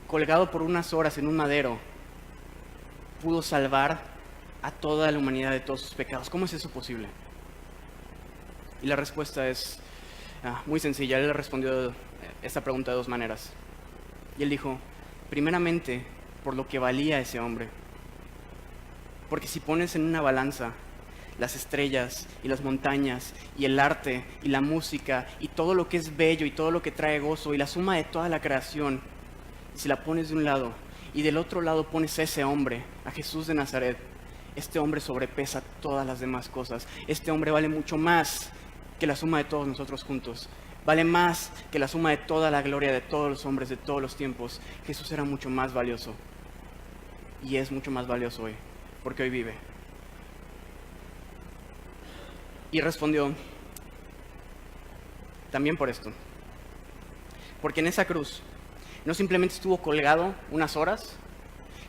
colgado por unas horas en un madero, pudo salvar a toda la humanidad de todos sus pecados? ¿Cómo es eso posible? Y la respuesta es muy sencilla. Él respondió esta pregunta de 2 maneras. Y él dijo, primeramente, por lo que valía ese hombre. Porque si pones en una balanza las estrellas y las montañas y el arte y la música y todo lo que es bello y todo lo que trae gozo y la suma de toda la creación, si la pones de un lado y del otro lado pones a ese hombre, a Jesús de Nazaret, este hombre sobrepesa todas las demás cosas. Este hombre vale mucho más que la suma de todos nosotros juntos. Vale más que la suma de toda la gloria de todos los hombres de todos los tiempos. Jesús era mucho más valioso. Y es mucho más valioso hoy, porque hoy vive. Y respondió, también por esto. Porque en esa cruz no simplemente estuvo colgado unas horas,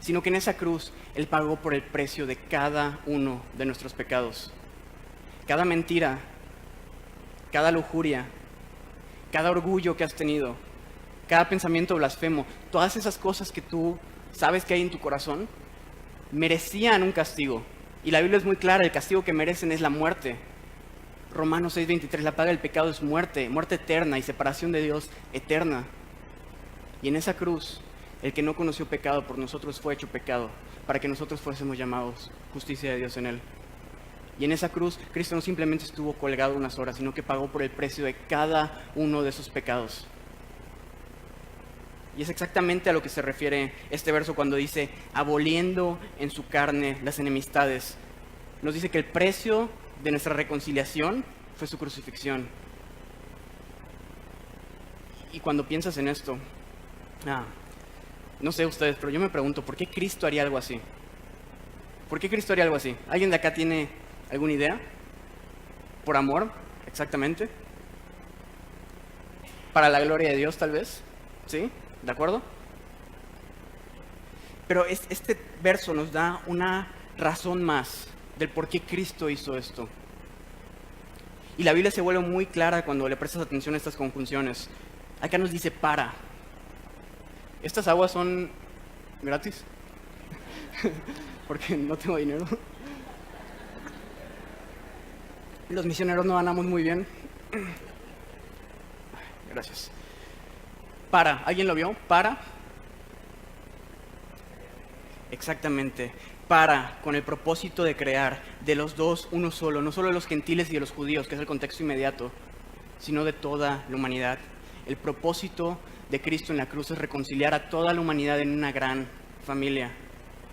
sino que en esa cruz Él pagó por el precio de cada uno de nuestros pecados. Cada mentira, cada lujuria, cada orgullo que has tenido, cada pensamiento blasfemo, todas esas cosas que tú sabes que hay en tu corazón, merecían un castigo. Y la Biblia es muy clara, el castigo que merecen es la muerte. Romanos 6:23, la paga del pecado es muerte, muerte eterna y separación de Dios eterna. Y en esa cruz, el que no conoció pecado por nosotros fue hecho pecado, para que nosotros fuésemos llamados justicia de Dios en Él. Y en esa cruz, Cristo no simplemente estuvo colgado unas horas, sino que pagó por el precio de cada uno de esos pecados. Y es exactamente a lo que se refiere este verso cuando dice, aboliendo en su carne las enemistades. Nos dice que el precio de nuestra reconciliación fue su crucifixión. Y cuando piensas en esto, No sé ustedes, pero yo me pregunto, ¿por qué Cristo haría algo así? ¿Por qué Cristo haría algo así? ¿Alguien de acá tiene alguna idea? ¿Por amor? Exactamente. ¿Para la gloria de Dios, tal vez? ¿Sí? ¿De acuerdo? Pero este verso nos da una razón más del por qué Cristo hizo esto. Y la Biblia se vuelve muy clara cuando le prestas atención a estas conjunciones. Acá nos dice para. Estas aguas son gratis, porque no tengo dinero. Los misioneros no ganamos muy bien. Gracias. Para, ¿alguien lo vio? Para. Exactamente. Para, con el propósito de crear de los dos uno solo, no solo de los gentiles y de los judíos, que es el contexto inmediato, sino de toda la humanidad. El propósito de Cristo en la cruz es reconciliar a toda la humanidad en una gran familia.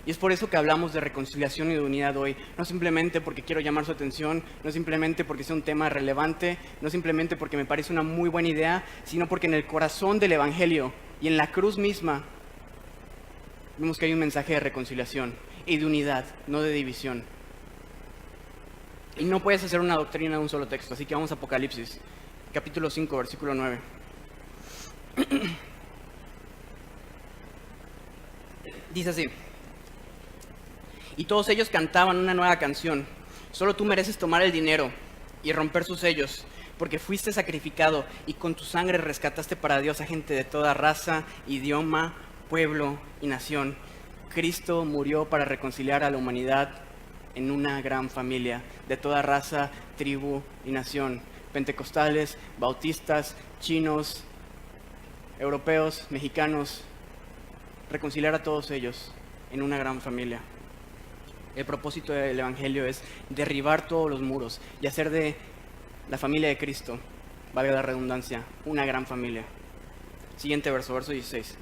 Y es por eso que hablamos de reconciliación y de unidad hoy. No simplemente porque quiero llamar su atención, no simplemente porque sea un tema relevante, no simplemente porque me parece una muy buena idea, sino porque en el corazón del Evangelio y en la cruz misma vemos que hay un mensaje de reconciliación y de unidad, no de división. Y no puedes hacer una doctrina de un solo texto, así que vamos a Apocalipsis, capítulo 5, versículo 9. Dice así: y todos ellos cantaban una nueva canción. Solo tú mereces tomar el dinero y romper sus sellos, porque fuiste sacrificado y con tu sangre rescataste para Dios a gente de toda raza, idioma, pueblo y nación. Cristo murió para reconciliar a la humanidad en una gran familia, de toda raza, tribu y nación. Pentecostales, bautistas, chinos, europeos, mexicanos, reconciliar a todos ellos en una gran familia. El propósito del Evangelio es derribar todos los muros y hacer de la familia de Cristo, valga la redundancia, una gran familia. Siguiente verso, verso 16.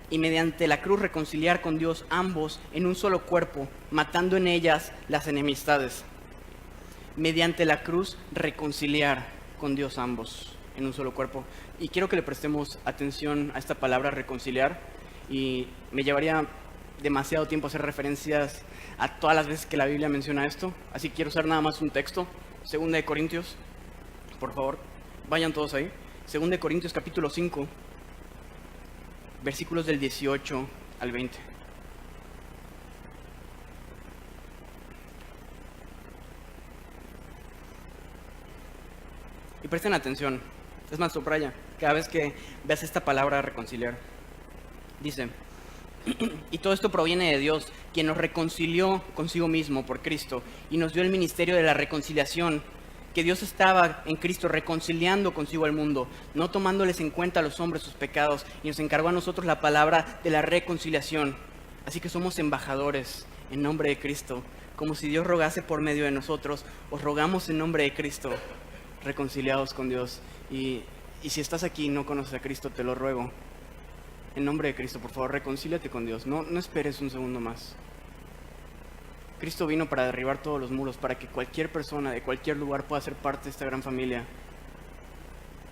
Y mediante la cruz reconciliar con Dios ambos en un solo cuerpo, matando en ellas las enemistades. Mediante la cruz reconciliar con Dios ambos en un solo cuerpo. Y quiero que le prestemos atención a esta palabra reconciliar, y me llevaría demasiado tiempo hacer referencias a todas las veces que la Biblia menciona esto, así que quiero usar nada más un texto. 2 de Corintios, por favor, vayan todos ahí. 2 de Corintios capítulo 5, versículos del 18 al 20. Y presten atención, es más, subraya cada vez que veas esta palabra reconciliar. Dice: y todo esto proviene de Dios, quien nos reconcilió consigo mismo por Cristo y nos dio el ministerio de la reconciliación. Que Dios estaba en Cristo reconciliando consigo al mundo, no tomándoles en cuenta a los hombres sus pecados, y nos encargó a nosotros la palabra de la reconciliación. Así que somos embajadores en nombre de Cristo, como si Dios rogase por medio de nosotros. Os rogamos en nombre de Cristo, reconciliados con Dios. Y si estás aquí y no conoces a Cristo, te lo ruego, en nombre de Cristo, por favor, reconcíliate con Dios. No esperes un segundo más. Cristo vino para derribar todos los muros, para que cualquier persona de cualquier lugar pueda ser parte de esta gran familia.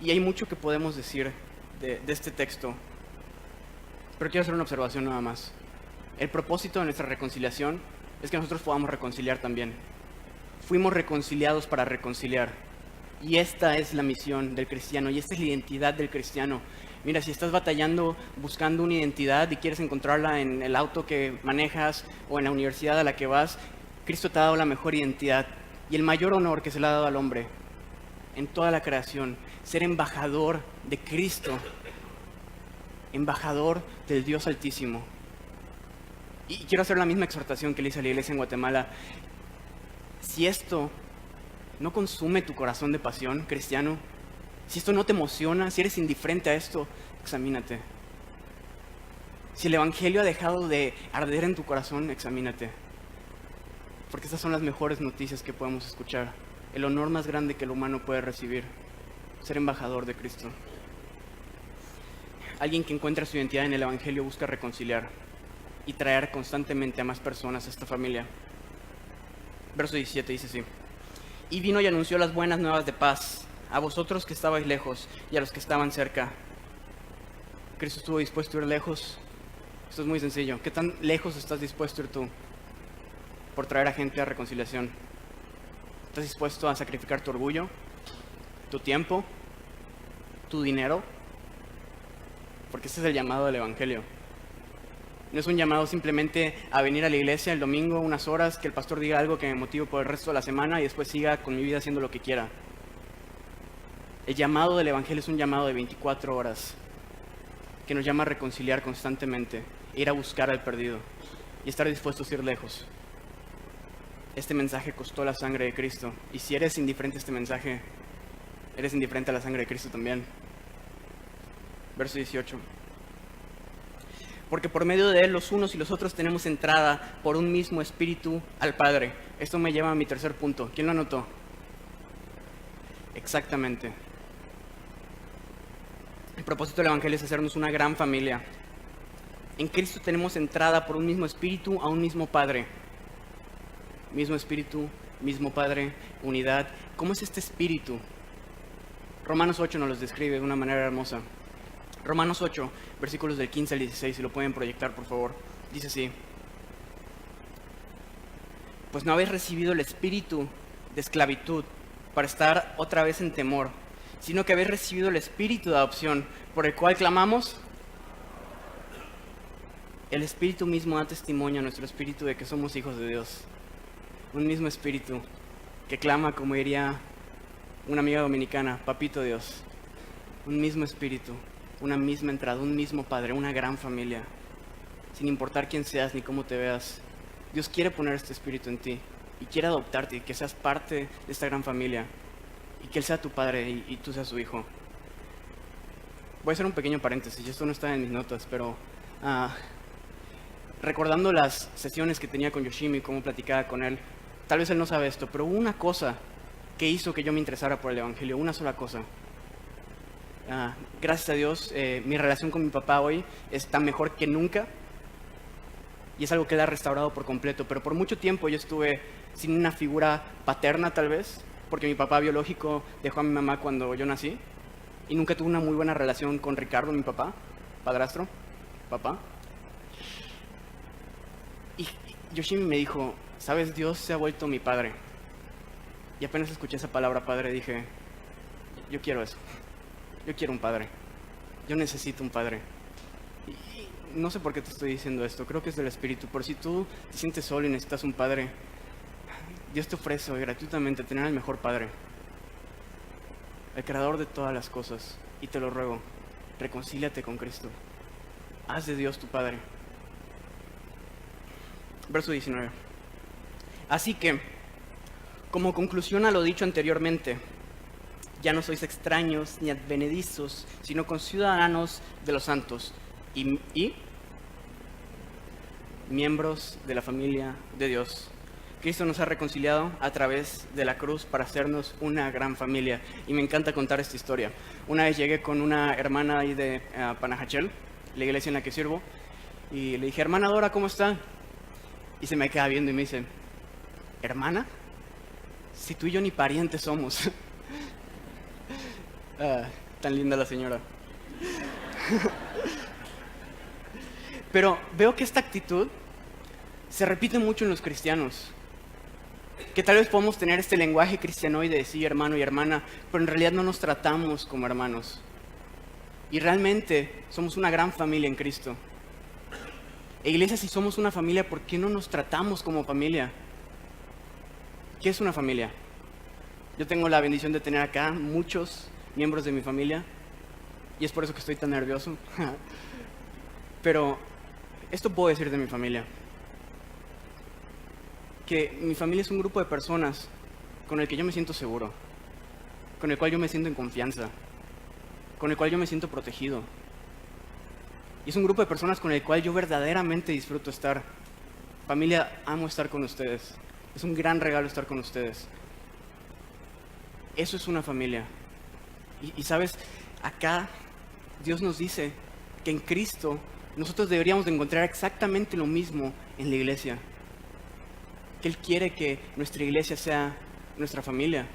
Y hay mucho que podemos decir de este texto, pero quiero hacer una observación nada más. El propósito de nuestra reconciliación es que nosotros podamos reconciliar también. Fuimos reconciliados para reconciliar. Y esta es la misión del cristiano, y esta es la identidad del cristiano. Mira, si estás batallando buscando una identidad y quieres encontrarla en el auto que manejas o en la universidad a la que vas, Cristo te ha dado la mejor identidad y el mayor honor que se le ha dado al hombre en toda la creación: ser embajador de Cristo, embajador del Dios Altísimo. Y quiero hacer la misma exhortación que le hice a la iglesia en Guatemala. Si esto no consume tu corazón de pasión, cristiano, si esto no te emociona, si eres indiferente a esto, examínate. Si el Evangelio ha dejado de arder en tu corazón, examínate. Porque estas son las mejores noticias que podemos escuchar. El honor más grande que el humano puede recibir: ser embajador de Cristo. Alguien que encuentra su identidad en el Evangelio busca reconciliar y traer constantemente a más personas a esta familia. Verso 17 dice así: y vino y anunció las buenas nuevas de paz a vosotros que estabais lejos y a los que estaban cerca. Cristo estuvo dispuesto a ir lejos Esto es muy sencillo. ¿Qué tan lejos estás dispuesto a ir tú por traer a gente a reconciliación? ¿Estás dispuesto a sacrificar tu orgullo, tu tiempo, tu dinero? Porque ese es el llamado del Evangelio. No es un llamado simplemente a venir a la iglesia el domingo unas horas, que el pastor diga algo que me motive por el resto de la semana y después siga con mi vida haciendo lo que quiera. El llamado del Evangelio es un llamado de 24 horas que nos llama a reconciliar constantemente, e ir a buscar al perdido y estar dispuestos a ir lejos. Este mensaje costó la sangre de Cristo, y si eres indiferente a este mensaje, eres indiferente a la sangre de Cristo también. Verso 18. Porque por medio de Él los unos y los otros tenemos entrada por un mismo espíritu al Padre. Esto me lleva a mi tercer punto. ¿Quién lo anotó? Exactamente. El propósito del Evangelio es hacernos una gran familia. En Cristo tenemos entrada por un mismo espíritu a un mismo Padre. Mismo espíritu, mismo Padre, unidad. ¿Cómo es este espíritu? Romanos 8 nos los describe de una manera hermosa. Romanos 8, versículos del 15 al 16, si lo pueden proyectar, por favor. Dice así: pues no habéis recibido el espíritu de esclavitud para estar otra vez en temor, sino que habéis recibido el espíritu de adopción, por el cual clamamos. El espíritu mismo da testimonio a nuestro espíritu de que somos hijos de Dios. Un mismo espíritu que clama, como diría una amiga dominicana, papito Dios. Un mismo espíritu, una misma entrada, un mismo Padre, una gran familia. Sin importar quién seas ni cómo te veas, Dios quiere poner este espíritu en ti y quiere adoptarte y que seas parte de esta gran familia y que Él sea tu Padre y tú seas su hijo. Voy a hacer un pequeño paréntesis, esto no está en mis notas, pero recordando las sesiones que tenía con Yoshimi, cómo platicaba con él, tal vez él no sabe esto, pero hubo una cosa que hizo que yo me interesara por el Evangelio, una sola cosa. Gracias a Dios, mi relación con mi papá hoy está mejor que nunca y es algo que Él ha restaurado por completo, pero por mucho tiempo yo estuve sin una figura paterna tal vez, porque mi papá biológico dejó a mi mamá cuando yo nací y nunca tuve una muy buena relación con Ricardo, mi papá, padrastro, papá. Y Yoshimi me dijo, ¿sabes? Dios se ha vuelto mi padre. Y apenas escuché esa palabra padre dije, yo quiero eso. Yo quiero un padre. Yo necesito un padre. Y no sé por qué te estoy diciendo esto, creo que es del Espíritu. Pero si tú te sientes solo y necesitas un padre, Dios te ofrece hoy gratuitamente tener al mejor padre, el creador de todas las cosas. Y te lo ruego, reconcíliate con Cristo. Haz de Dios tu padre. Verso 19. Así que, como conclusión a lo dicho anteriormente, ya no sois extraños ni advenedizos, sino conciudadanos de los santos y miembros de la familia de Dios. Cristo nos ha reconciliado a través de la cruz para hacernos una gran familia. Y me encanta contar esta historia. Una vez llegué con una hermana ahí de Panajachel, la iglesia en la que sirvo, y le dije, hermana Dora, ¿cómo está? Y se me queda viendo y me dice, ¿hermana? Si tú y yo ni parientes somos. Tan linda la señora. Pero veo que esta actitud se repite mucho en los cristianos. Que tal vez podemos tener este lenguaje cristianoide de sí, hermano y hermana, pero en realidad no nos tratamos como hermanos. Y realmente somos una gran familia en Cristo. E iglesia, si somos una familia, ¿por qué no nos tratamos como familia? ¿Qué es una familia? Yo tengo la bendición de tener acá muchos miembros de mi familia y es por eso que estoy tan nervioso. Pero esto puedo decir de mi familia, que mi familia es un grupo de personas con el que yo me siento seguro, con el cual yo me siento en confianza, con el cual yo me siento protegido. Y es un grupo de personas con el cual yo verdaderamente disfruto estar. Familia, amo estar con ustedes. Es un gran regalo estar con ustedes. Eso es una familia. Y sabes, acá Dios nos dice que en Cristo nosotros deberíamos de encontrar exactamente lo mismo en la iglesia. Que Él quiere que nuestra iglesia sea nuestra familia.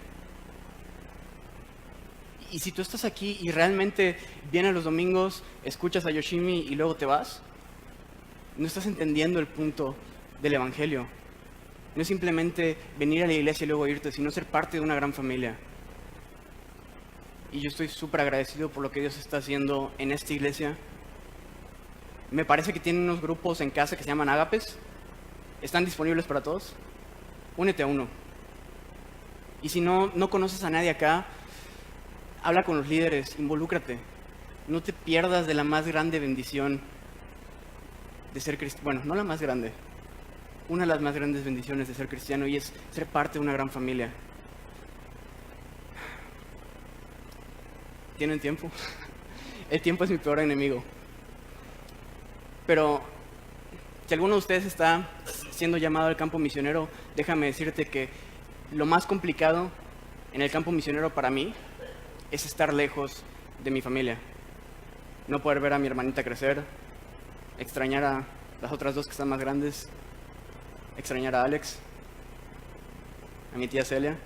Y si tú estás aquí y realmente vienes los domingos, escuchas a Yoshimi y luego te vas, no estás entendiendo el punto del Evangelio. No es simplemente venir a la iglesia y luego irte, sino ser parte de una gran familia. Y yo estoy súper agradecido por lo que Dios está haciendo en esta iglesia. Me parece que tienen unos grupos en casa que se llaman Ágapes. ¿Están disponibles para todos? Únete a uno. Y si no conoces a nadie acá, habla con los líderes, involúcrate. No te pierdas de la más grande bendición de ser cristiano. Bueno, no la más grande. Una de las más grandes bendiciones de ser cristiano, y es ser parte de una gran familia. ¿Tienen tiempo? El tiempo es mi peor enemigo. Pero si alguno de ustedes está siendo llamado al campo misionero, déjame decirte que lo más complicado en el campo misionero para mí es estar lejos de mi familia. No poder ver a mi hermanita crecer, extrañar a las otras dos que están más grandes, extrañar a Alex, a mi tía Celia,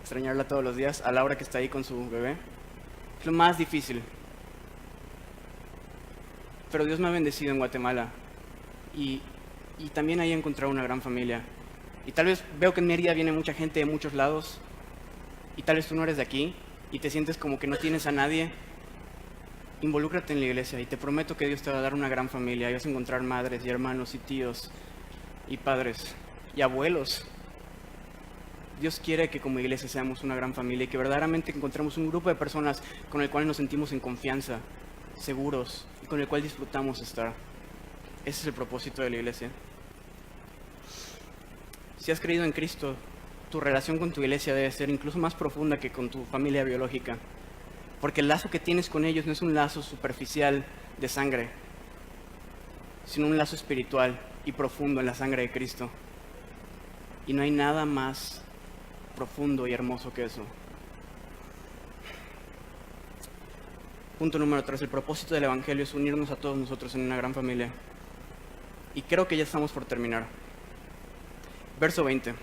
extrañarla todos los días, a Laura que está ahí con su bebé. Es lo más difícil. Pero Dios me ha bendecido en Guatemala y también ahí he encontrado una gran familia. Y tal vez veo que en Mérida viene mucha gente de muchos lados y tal vez tú no eres de aquí y te sientes como que no tienes a nadie. Involúcrate en la iglesia y te prometo que Dios te va a dar una gran familia. Y vas a encontrar madres y hermanos y tíos y padres y abuelos. Dios quiere que como iglesia seamos una gran familia y que verdaderamente encontremos un grupo de personas con el cual nos sentimos en confianza, seguros y con el cual disfrutamos estar. Ese es el propósito de la iglesia. Si has creído en Cristo, tu relación con tu iglesia debe ser incluso más profunda que con tu familia biológica, porque el lazo que tienes con ellos no es un lazo superficial de sangre, sino un lazo espiritual y profundo en la sangre de Cristo. Y no hay nada más profundo y hermoso que eso. Punto número 3. El propósito del Evangelio es unirnos a todos nosotros en una gran familia. Y creo que ya estamos por terminar. Verso 20.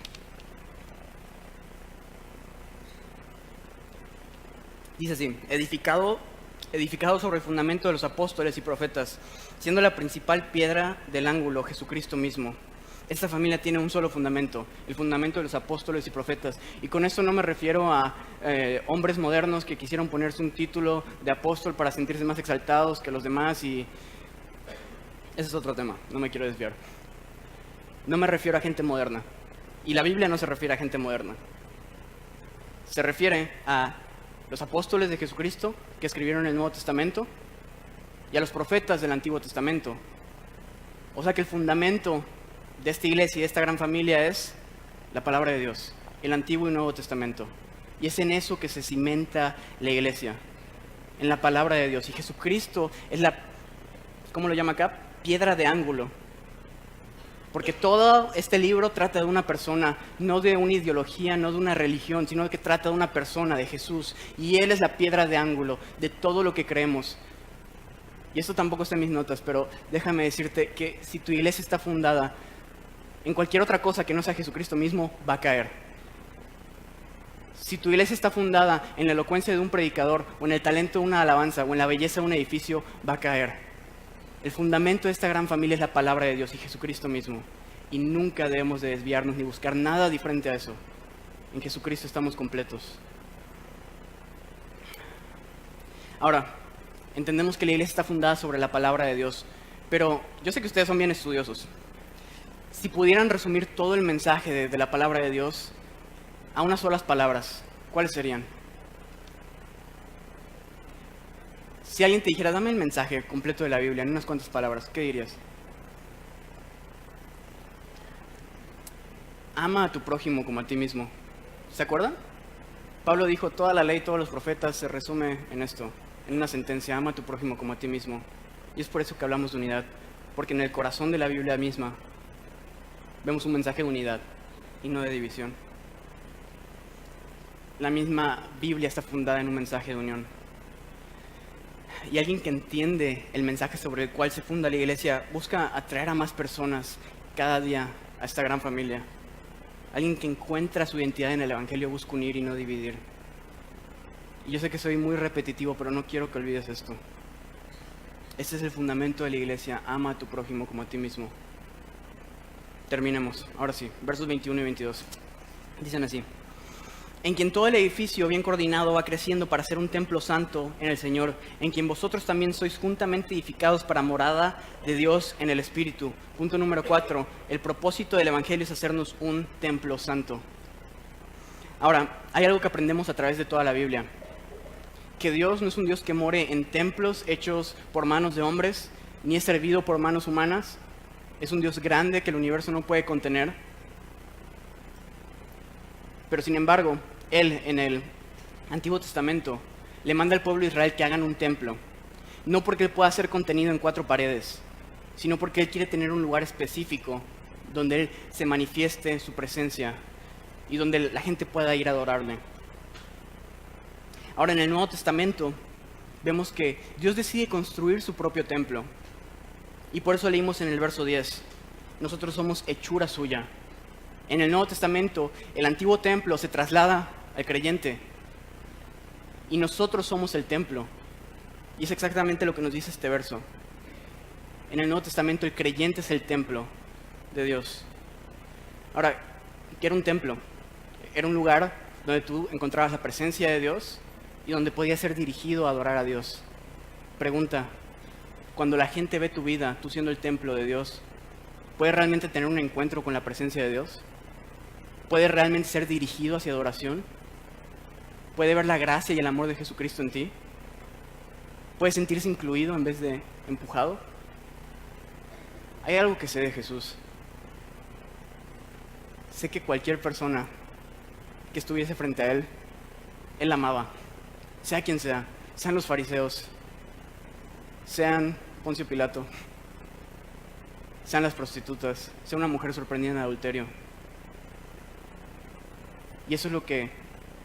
Dice así: edificado sobre el fundamento de los apóstoles y profetas, siendo la principal piedra del ángulo Jesucristo mismo. Esta familia tiene un solo fundamento, el fundamento de los apóstoles y profetas. Y con esto no me refiero a hombres modernos que quisieron ponerse un título de apóstol para sentirse más exaltados que los demás, y ese es otro tema, no me quiero desviar. No me refiero a gente moderna, y la Biblia no se refiere a gente moderna. Se refiere a los apóstoles de Jesucristo que escribieron el Nuevo Testamento y a los profetas del Antiguo Testamento. O sea que el fundamento de esta iglesia y de esta gran familia es la palabra de Dios, el Antiguo y Nuevo Testamento. Y es en eso que se cimenta la iglesia, en la palabra de Dios. Y Jesucristo es la, ¿cómo lo llama acá? Piedra de ángulo. Porque todo este libro trata de una persona, no de una ideología, no de una religión, sino que trata de una persona, de Jesús. Y Él es la piedra de ángulo de todo lo que creemos. Y esto tampoco está en mis notas, pero déjame decirte que si tu iglesia está fundada en cualquier otra cosa que no sea Jesucristo mismo, va a caer. Si tu iglesia está fundada en la elocuencia de un predicador, o en el talento de una alabanza, o en la belleza de un edificio, va a caer. El fundamento de esta gran familia es la palabra de Dios y Jesucristo mismo. Y nunca debemos de desviarnos ni buscar nada diferente a eso. En Jesucristo estamos completos. Ahora, entendemos que la iglesia está fundada sobre la palabra de Dios, pero yo sé que ustedes son bien estudiosos. Si pudieran resumir todo el mensaje de la palabra de Dios a unas solas palabras, ¿cuáles serían? Si alguien te dijera, dame el mensaje completo de la Biblia en unas cuantas palabras, ¿qué dirías? Ama a tu prójimo como a ti mismo. ¿Se acuerdan? Pablo dijo, toda la ley, todos los profetas se resume en esto, en una sentencia: ama a tu prójimo como a ti mismo. Y es por eso que hablamos de unidad, porque en el corazón de la Biblia misma vemos un mensaje de unidad y no de división. La misma Biblia está fundada en un mensaje de unión. Y alguien que entiende el mensaje sobre el cual se funda la iglesia busca atraer a más personas cada día a esta gran familia. Alguien que encuentra su identidad en el Evangelio busca unir y no dividir. Y yo sé que soy muy repetitivo, pero no quiero que olvides esto. Este es el fundamento de la iglesia. Ama a tu prójimo como a ti mismo. Terminemos. Ahora sí, versos 21 y 22. Dicen así: en quien todo el edificio bien coordinado va creciendo para ser un templo santo en el Señor, en quien vosotros también sois juntamente edificados para morada de Dios en el Espíritu. Punto número 4. El propósito del Evangelio es hacernos un templo santo. Ahora, hay algo que aprendemos a través de toda la Biblia. Que Dios no es un Dios que more en templos hechos por manos de hombres, ni es servido por manos humanas. Es un Dios grande que el universo no puede contener. Pero sin embargo, Él en el Antiguo Testamento le manda al pueblo de Israel que hagan un templo. No porque Él pueda ser contenido en 4 paredes, sino porque Él quiere tener un lugar específico donde Él se manifieste su presencia y donde la gente pueda ir a adorarle. Ahora, en el Nuevo Testamento vemos que Dios decide construir su propio templo. Y por eso leímos en el verso 10, nosotros somos hechura suya. En el Nuevo Testamento, el antiguo templo se traslada al creyente y nosotros somos el templo. Y es exactamente lo que nos dice este verso. En el Nuevo Testamento, el creyente es el templo de Dios. Ahora, ¿qué era un templo? Era un lugar donde tú encontrabas la presencia de Dios y donde podías ser dirigido a adorar a Dios. Pregunta: cuando la gente ve tu vida, tú siendo el templo de Dios, ¿puedes realmente tener un encuentro con la presencia de Dios? ¿Puede realmente ser dirigido hacia adoración? ¿Puede ver la gracia y el amor de Jesucristo en ti? ¿Puede sentirse incluido en vez de empujado? Hay algo que sé de Jesús. Sé que cualquier persona que estuviese frente a Él, Él amaba. Sea quien sea, sean los fariseos, sean Poncio Pilato, sean las prostitutas, sea una mujer sorprendida en adulterio. Y eso es lo que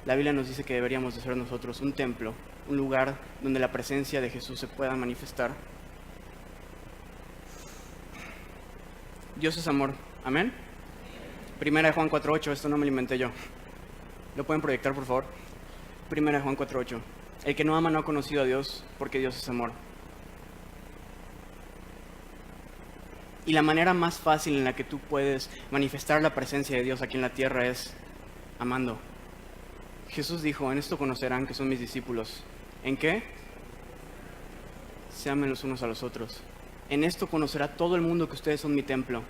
la Biblia nos dice que deberíamos de ser nosotros, un templo, un lugar donde la presencia de Jesús se pueda manifestar. Dios es amor, ¿amén? Primera de Juan 4:8, esto no me lo inventé yo. ¿Lo pueden proyectar, por favor? Primera de Juan 4:8. El que no ama no ha conocido a Dios, porque Dios es amor. Y la manera más fácil en la que tú puedes manifestar la presencia de Dios aquí en la tierra es amando. Jesús dijo: en esto conocerán que son mis discípulos. ¿En qué? Se amen los unos a los otros. En esto conocerá todo el mundo que ustedes son mi templo,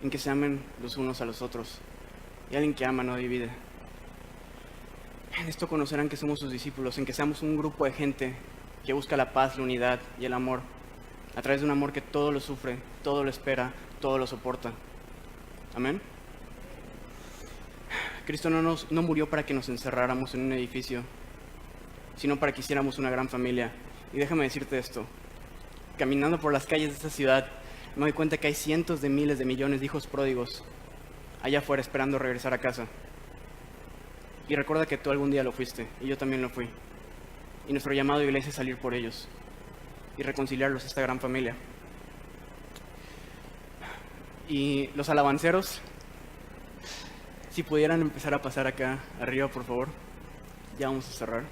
en que se amen los unos a los otros. Y alguien que ama no divide. En esto conocerán que somos sus discípulos, en que seamos un grupo de gente que busca la paz, la unidad y el amor, a través de un amor que todo lo sufre, todo lo espera, todo lo soporta. Amén. Cristo no murió para que nos encerráramos en un edificio, sino para que hiciéramos una gran familia. Y déjame decirte esto: caminando por las calles de esta ciudad, me doy cuenta que hay cientos de miles de millones de hijos pródigos allá afuera esperando regresar a casa. Y recuerda que tú algún día lo fuiste, y yo también lo fui. Y nuestro llamado de iglesia es salir por ellos y reconciliarlos a esta gran familia. Y los alabanceros, si pudieran empezar a pasar acá arriba, por favor. Ya vamos a cerrar.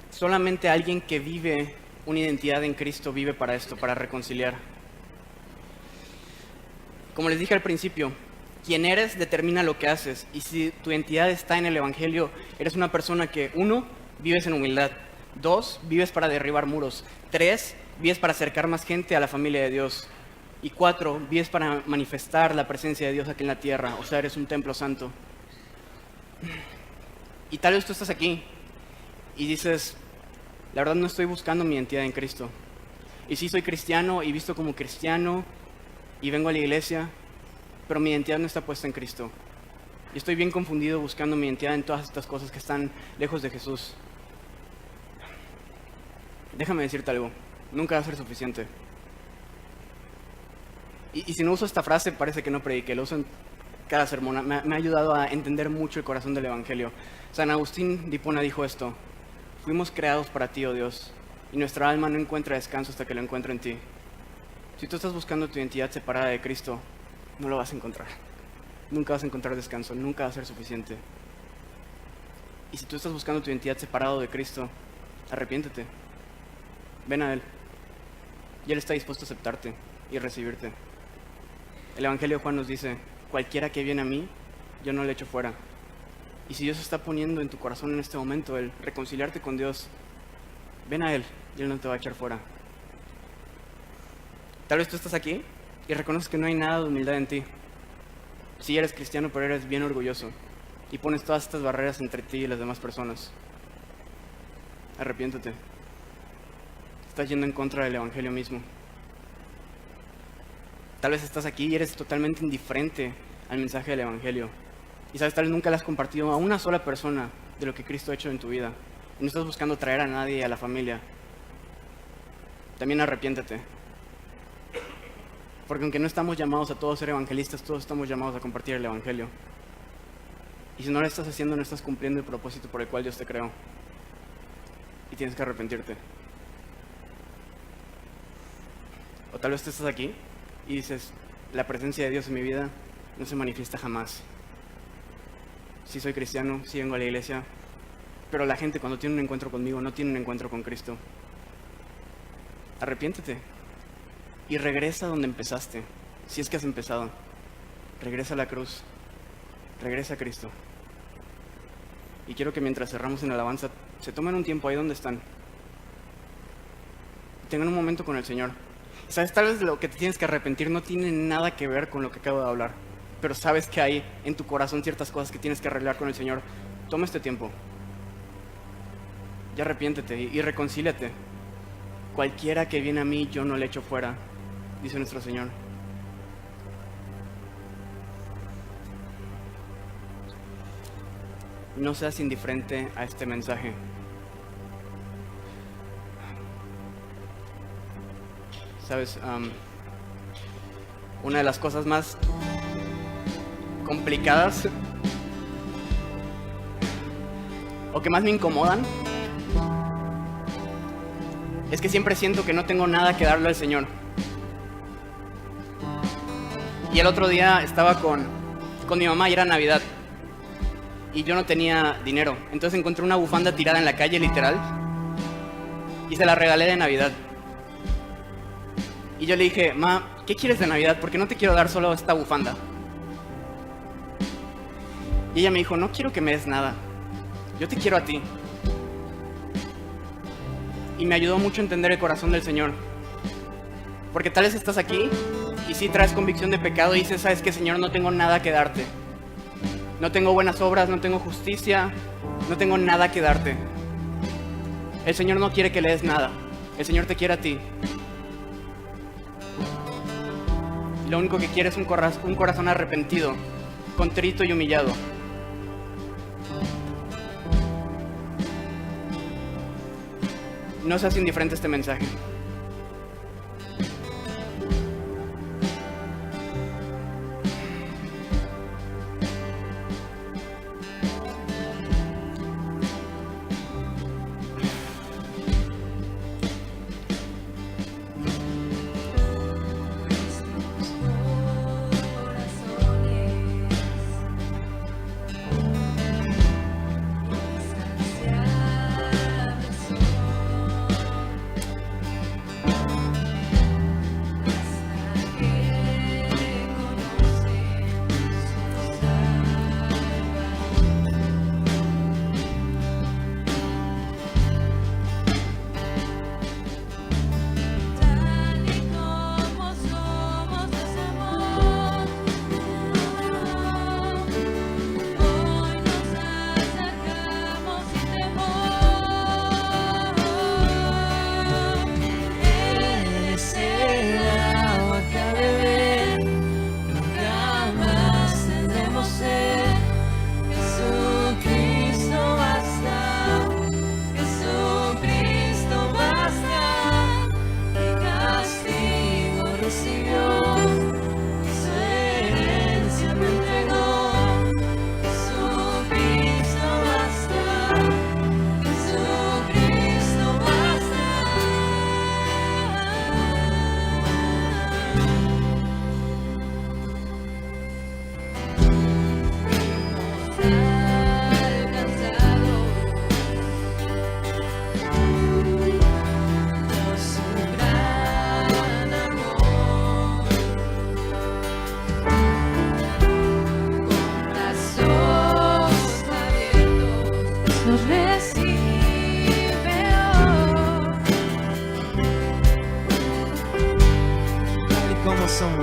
Solamente alguien que vive una identidad en Cristo vive para esto, para reconciliar. Como les dije al principio, quien eres determina lo que haces. Y si tu identidad está en el Evangelio, eres una persona que, 1, vives en humildad. 2, vives para derribar muros. 3, vives para acercar más gente a la familia de Dios. Y 4, vives para manifestar la presencia de Dios aquí en la tierra. O sea, eres un templo santo. Y tal vez tú estás aquí y dices: la verdad no estoy buscando mi identidad en Cristo. Y sí soy cristiano y visto como cristiano y vengo a la iglesia, pero mi identidad no está puesta en Cristo. Y estoy bien confundido buscando mi identidad en todas estas cosas que están lejos de Jesús. Déjame decirte algo: nunca va a ser suficiente. Y si no uso esta frase, parece que no prediqué, lo uso en cada sermón. Me ha ayudado a entender mucho el corazón del Evangelio. San Agustín de Hipona dijo esto: fuimos creados para ti, oh Dios, y nuestra alma no encuentra descanso hasta que lo encuentre en ti. Si tú estás buscando tu identidad separada de Cristo, no lo vas a encontrar. Nunca vas a encontrar descanso, nunca va a ser suficiente. Y si tú estás buscando tu identidad separado de Cristo, arrepiéntete. Ven a Él. Y Él está dispuesto a aceptarte y recibirte. El Evangelio de Juan nos dice, cualquiera que viene a mí, yo no le echo fuera. Y si Dios está poniendo en tu corazón en este momento el reconciliarte con Dios, ven a Él y Él no te va a echar fuera. Tal vez tú estás aquí y reconoces que no hay nada de humildad en ti. Sí eres cristiano, pero eres bien orgulloso y pones todas estas barreras entre ti y las demás personas. Arrepiéntete. Estás yendo en contra del Evangelio mismo. Tal vez estás aquí y eres totalmente indiferente al mensaje del Evangelio. Y sabes, tal vez nunca le has compartido a una sola persona de lo que Cristo ha hecho en tu vida. Y no estás buscando traer a nadie a la familia. También arrepiéntete. Porque aunque no estamos llamados a todos ser evangelistas, todos estamos llamados a compartir el Evangelio. Y si no lo estás haciendo, no estás cumpliendo el propósito por el cual Dios te creó. Y tienes que arrepentirte. O tal vez tú estás aquí y dices, la presencia de Dios en mi vida no se manifiesta jamás. Sí soy cristiano, sí vengo a la iglesia, pero la gente cuando tiene un encuentro conmigo no tiene un encuentro con Cristo. Arrepiéntete y regresa donde empezaste, si es que has empezado. Regresa a la cruz, regresa a Cristo. Y quiero que mientras cerramos en la alabanza, se tomen un tiempo ahí donde están. Tengan un momento con el Señor. Sabes, tal vez lo que te tienes que arrepentir no tiene nada que ver con lo que acabo de hablar, pero sabes que hay en tu corazón ciertas cosas que tienes que arreglar con el Señor. Toma este tiempo. Y arrepiéntete y reconcíliate. Cualquiera que viene a mí, yo no le echo fuera, dice nuestro Señor. No seas indiferente a este mensaje. Sabes, una de las cosas más complicadas o que más me incomodan es que siempre siento que no tengo nada que darle al Señor. Y el otro día estaba con mi mamá y era Navidad y yo no tenía dinero, entonces encontré una bufanda tirada en la calle, literal, y se la regalé de Navidad. Y yo le dije, ma, ¿qué quieres de Navidad? Porque no te quiero dar solo esta bufanda. Y ella me dijo, no quiero que me des nada, yo te quiero a ti. Y me ayudó mucho a entender el corazón del Señor. Porque tal vez estás aquí y sí traes convicción de pecado y dices, ¿sabes qué, Señor? No tengo nada que darte. No tengo buenas obras, no tengo justicia, no tengo nada que darte. El Señor no quiere que le des nada. El Señor te quiere a ti. Lo único que quiere es un corazón arrepentido, contrito y humillado. No seas indiferente a este mensaje.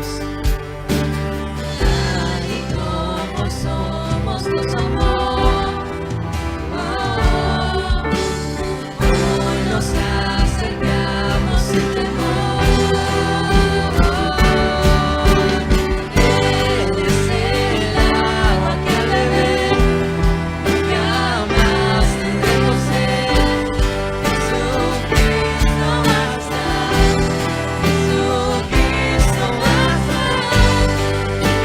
somos. Tal y como somos, nos amó. Hoy nos acercamos sin temor. Él es el agua que al beber jamás tendremos sed. Jesucristo basta, Jesucristo basta.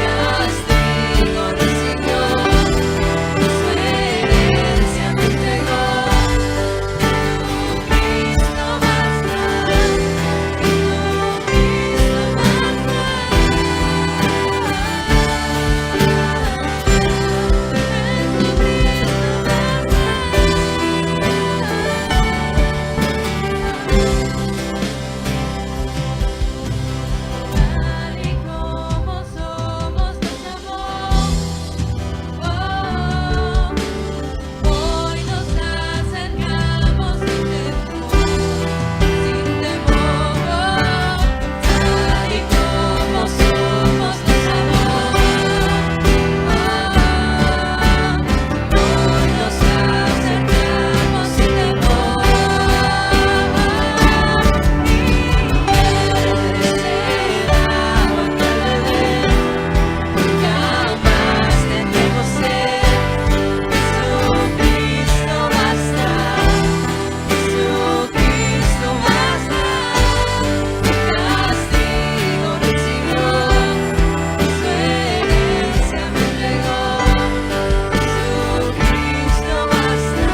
Castigo recibió, su herencia me entregó. Jesucristo basta, tal y como somos, nos amó. Hoy nos acercamos sin temor, sin temor. Tal y como somos, nos amó. Hoy nos acercamos sin temor. Y Él es el agua que al beber jamás tendremos sed. Jesucristo basta, Jesucristo basta. Castigo recibió, su herencia me entregó. Jesucristo basta,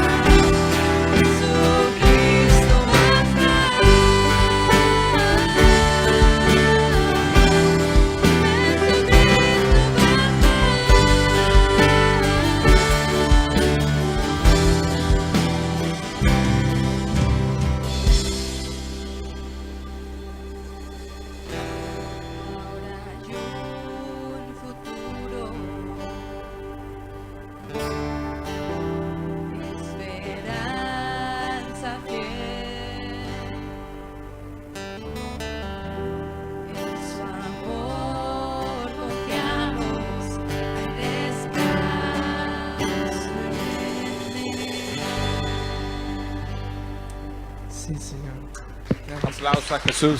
Jesucristo basta. Ahora hay un futuro, esperanza fiel, en su amor confiamos, hay descanso en él. Sí, Señor. Un aplauso a Jesús.